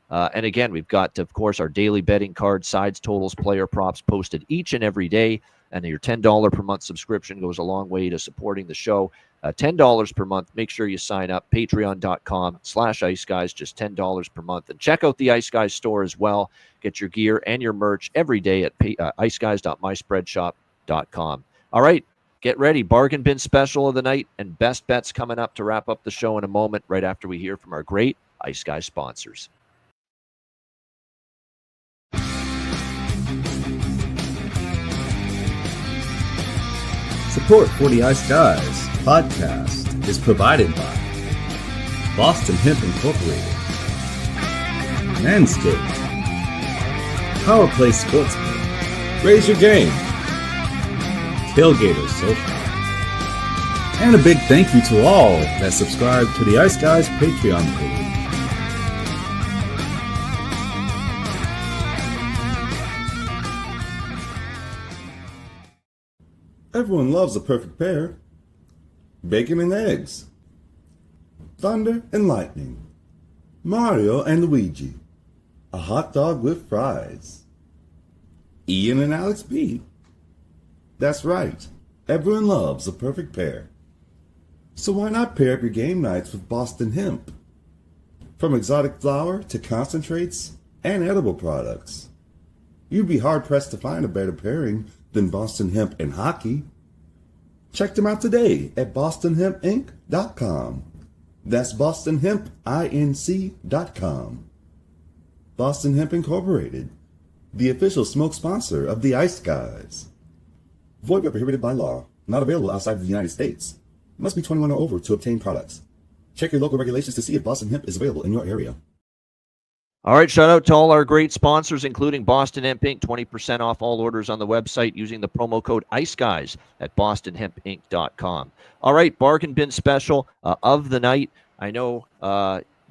And again, we've got, of course, our daily betting card, sides, totals, player props posted each and every day. And your $10 per month subscription goes a long way to supporting the show. $10 per month. Make sure you sign up. Patreon.com/iceguys, just $10 per month. And check out the Ice Guys store as well. Get your gear and your merch every day at iceguys.myspreadsshop.com. All right, get ready. Bargain bin special of the night and best bets coming up to wrap up the show in a moment, right after we hear from our great Ice Guys sponsors. Support for the Ice Guys podcast is provided by Boston Hemp Incorporated, Manscaped, Power Play Sportsman, Raise Your Game, Tailgaters Social, and a big thank you to all that subscribe to the Ice Guys Patreon page. Everyone loves a perfect pair. Bacon and eggs. Thunder and lightning. Mario and Luigi. A hot dog with fries. Ian and Alex B. That's right. Everyone loves a perfect pair. So why not pair up your game nights with Boston Hemp? From exotic flower to concentrates and edible products. You'd be hard-pressed to find a better pairing than Boston Hemp and hockey. Check them out today at bostonhempinc.com. That's bostonhempinc.com. Boston Hemp Incorporated, the official smoke sponsor of the Ice Guys. Void where prohibited by law. Not available outside of the United States. Must be 21 or over to obtain products. Check your local regulations to see if Boston Hemp is available in your area. All right, shout out to all our great sponsors, including Boston Hemp Inc. 20% off all orders on the website using the promo code ICEGUYS at bostonhempinc.com. All right, bargain bin special of the night. I know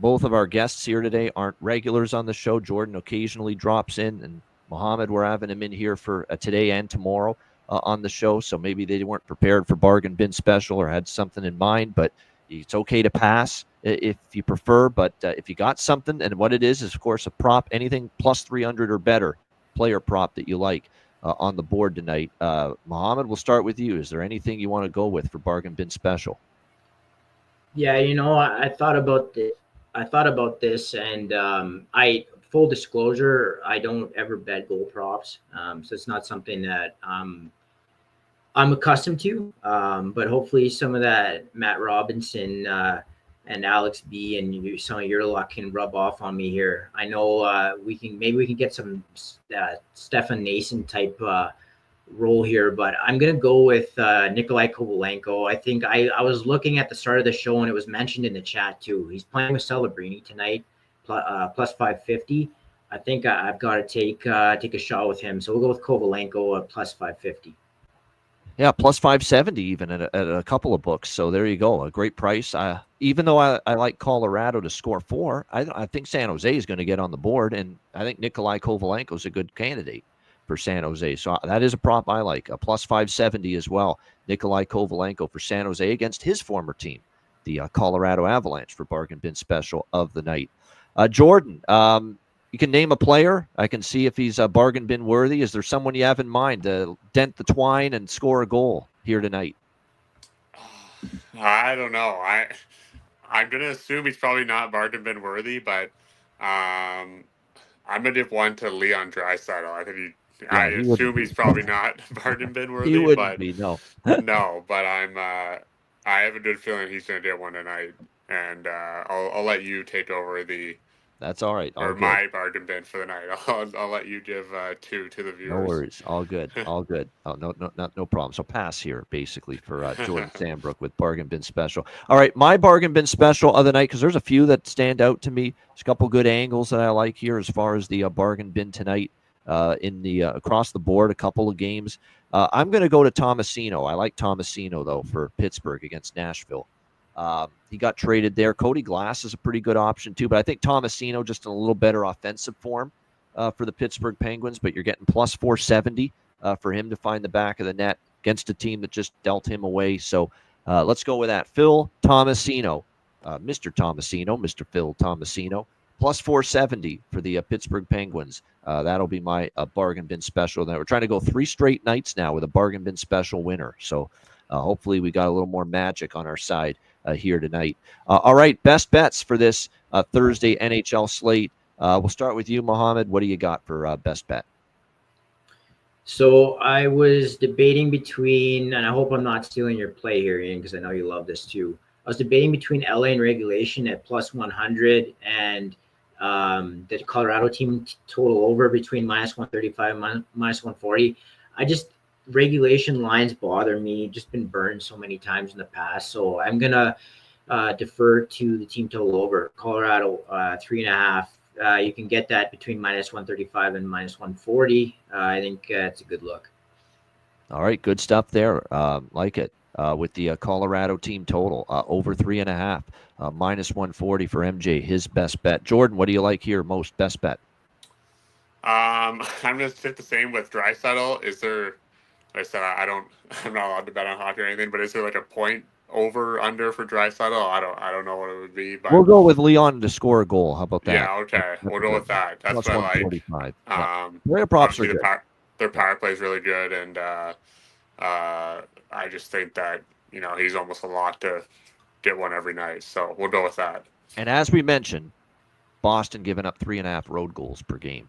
both of our guests here today aren't regulars on the show. Jordan occasionally drops in, and Mohammed, we're having him in here for today and tomorrow on the show, so maybe they weren't prepared for bargain bin special or had something in mind, but it's okay to pass if you prefer, but if you got something, and what it is, of course, a prop, anything plus 300 or better player prop that you like on the board tonight. Mohammed, we'll start with you. Is there anything you want to go with for bargain bin special? Yeah, I thought about this. And full disclosure, I don't ever bet goal props, so it's not something that I'm accustomed to. But hopefully, some of that Matt Robinson and Alex B and some of your luck can rub off on me here. I know we can get some Stefan Nason type role here, but I'm gonna go with Nikolai Kovalenko. I think I was looking at the start of the show and it was mentioned in the chat too. He's playing with Celebrini tonight, plus 550. I think I've got to take a shot with him. So we'll go with Kovalenko at plus 550. Yeah, plus 570 even at a couple of books. So there you go. A great price. Even though I like Colorado to score 4, I think San Jose is going to get on the board. And I think Nikolai Kovalenko is a good candidate for San Jose. So that is a prop I like. A plus 570 as well. Nikolai Kovalenko for San Jose against his former team, the Colorado Avalanche, for bargain bin special of the night. Jordan, you can name a player. I can see if he's bargain bin worthy. Is there someone you have in mind to dent the twine and score a goal here tonight? I don't know. I'm gonna assume he's probably not bargain bin worthy, but I'm gonna give one to Leon Draisaitl. I he assume wouldn't he's probably not bargain bin He worthy, wouldn't but be, no. no. But I have a good feeling he's gonna get one tonight, and I'll let you take over That's all right. All good. my bargain bin for the night. I'll let you give 2 to the viewers. No worries. All good. All good. Oh, no problem. So pass here, basically, for Jordan Sandbrook with bargain bin special. All right, my bargain bin special of the night, because there's a few that stand out to me. There's a couple good angles that I like here as far as the bargain bin tonight in the across the board, a couple of games. I'm going to go to Tomasino. I like Tomasino, though, for Pittsburgh against Nashville. He got traded there. Cody Glass is a pretty good option, too, but I think Tomasino just in a little better offensive form for the Pittsburgh Penguins, but you're getting plus 470 for him to find the back of the net against a team that just dealt him away. So let's go with that. Phil Tomasino, Mr. Tomasino, Mr. Phil Tomasino, plus 470 for the Pittsburgh Penguins. That'll be my bargain bin special. Now we're trying to go 3 straight nights now with a bargain bin special winner. So hopefully we got a little more magic on our side here tonight. All right, best bets for this Thursday NHL slate. We'll start with you, Mohammed. What do you got for best bet? So I was debating between, and I hope I'm not stealing your play here, Ian, because I know you love this too. I was debating between LA and regulation at plus 100 and the Colorado team total over between minus 135 and minus 140. Regulation lines bother me. Just been burned so many times in the past. So I'm going to defer to the team total over. Colorado 3.5. You can get that between minus 135 and minus 140. I think it's a good look. All right, good stuff there. Like it. With the Colorado team total over 3.5, minus 140 for MJ, his best bet. Jordan, what do you like here most? Best bet? I'm going to stick the same with Draisaitl. Is there, like I said, I'm not allowed to bet on hockey or anything, but is there like a point over under for Draisaitl? I don't know what it would be, but we'll go with Leon to score a goal. How about that? Yeah, okay. We'll go with that. That's plus what I like. Yeah. Their props are good. Their power play is really good, and I just think that, he's almost a lot to get one every night. So we'll go with that. And as we mentioned, Boston giving up 3.5 road goals per game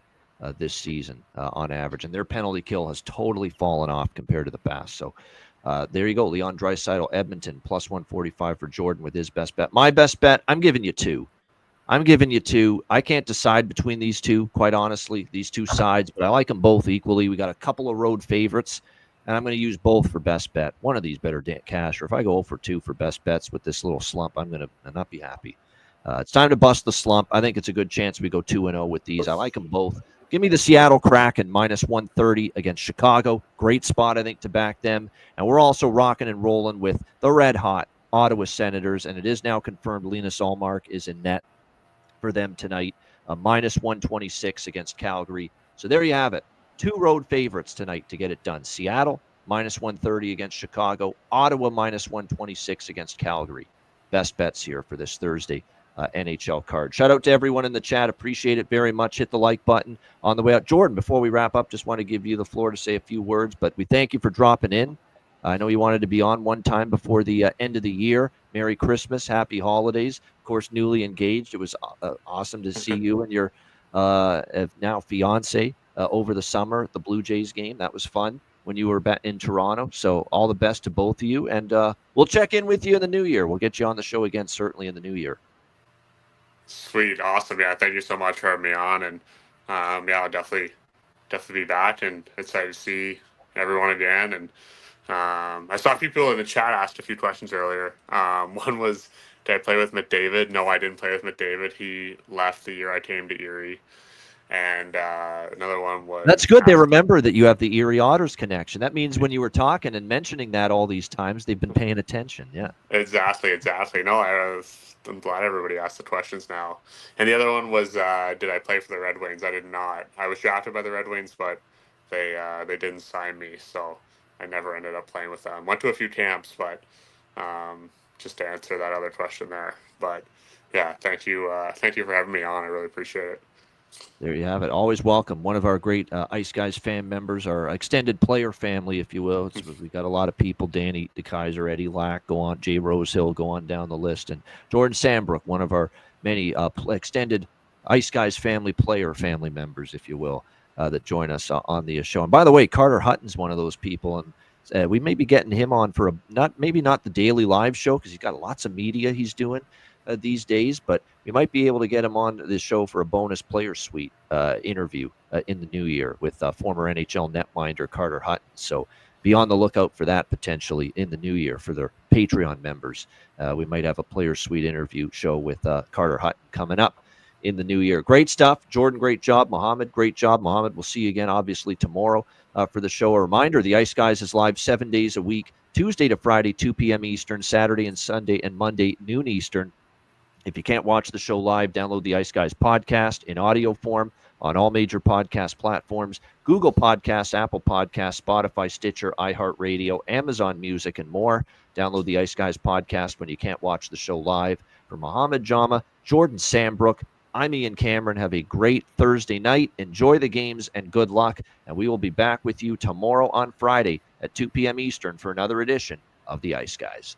this season on average, and their penalty kill has totally fallen off compared to the past. So there you go. Leon Draisaitl, Edmonton, plus 145 for Jordan with his best bet. My best bet, I'm giving you 2. I can't decide between these two, quite honestly, these two sides, but I like them both equally. We got a couple of road favorites, and I'm going to use both for best bet. One of these better cash, or if I go 0 for 2 for best bets with this little slump, I'm going to not be happy. It's time to bust the slump. I think it's a good chance we go 2-0 with these. I like them both. Give me the Seattle Kraken minus 130 against Chicago. Great spot, I think, to back them. And we're also rocking and rolling with the red-hot Ottawa Senators, and it is now confirmed Linus Ullmark is in net for them tonight, minus 126 against Calgary. So there you have it. 2 road favorites tonight to get it done. Seattle, minus 130 against Chicago. Ottawa, minus 126 against Calgary. Best bets here for this Thursday NHL card. Shout out to everyone in the chat. Appreciate it very much. Hit the like button on the way out. Jordan, before we wrap up, just want to give you the floor to say a few words, but we thank you for dropping in. I know you wanted to be on one time before the end of the year. Merry Christmas. Happy holidays. Of course, newly engaged. It was awesome to see you and your now fiance over the summer at the Blue Jays game. That was fun when you were in Toronto. So all the best to both of you. And we'll check in with you in the new year. We'll get you on the show again, certainly in the new year. Sweet. Awesome. Yeah. Thank you so much for having me on. And I'll definitely be back and excited to see everyone again. And I saw people in the chat asked a few questions earlier. One was, Did I play with McDavid? No, I didn't play with McDavid. He left the year I came to Erie. And another one was... That's good. They remember that you have the Erie Otters connection. That means when you were talking and mentioning that all these times, they've been paying attention. Yeah. Exactly. No, I'm glad everybody asked the questions now. And the other one was, did I play for the Red Wings? I did not. I was drafted by the Red Wings, but they didn't sign me, so I never ended up playing with them. Went to a few camps, but just to answer that other question there. But yeah, thank you for having me on. I really appreciate it. There you have it. Always welcome. One of our great Ice Guys fan members, our extended player family, if you will. We got a lot of people: Danny DeKaiser, Eddie Lack, go on, Jay Rosehill, go on down the list, and Jordan Sambrook, one of our many extended Ice Guys family members, if you will, that join us on the show. And by the way, Carter Hutton's one of those people, and we may be getting him on for maybe not the daily live show because he's got lots of media he's doing these days, but we might be able to get him on this show for a bonus player suite interview in the new year with former NHL netminder Carter Hutton. So be on the lookout for that potentially in the new year for the Patreon members. We might have a player suite interview show with Carter Hutton coming up in the new year. Great stuff. Jordan, great job. Mohammed, great job. Mohammed, we'll see you again, obviously, tomorrow for the show. A reminder, the Ice Guys is live 7 days a week, Tuesday to Friday, 2 p.m. Eastern, Saturday and Sunday and Monday, noon Eastern. If you can't watch the show live, download the Ice Guys podcast in audio form on all major podcast platforms: Google Podcasts, Apple Podcasts, Spotify, Stitcher, iHeartRadio, Amazon Music, and more. Download the Ice Guys podcast when you can't watch the show live. For Mohammed Jama, Jordan Sambrook, I'm Ian Cameron. Have a great Thursday night. Enjoy the games and good luck. And we will be back with you tomorrow on Friday at 2 p.m. Eastern for another edition of the Ice Guys.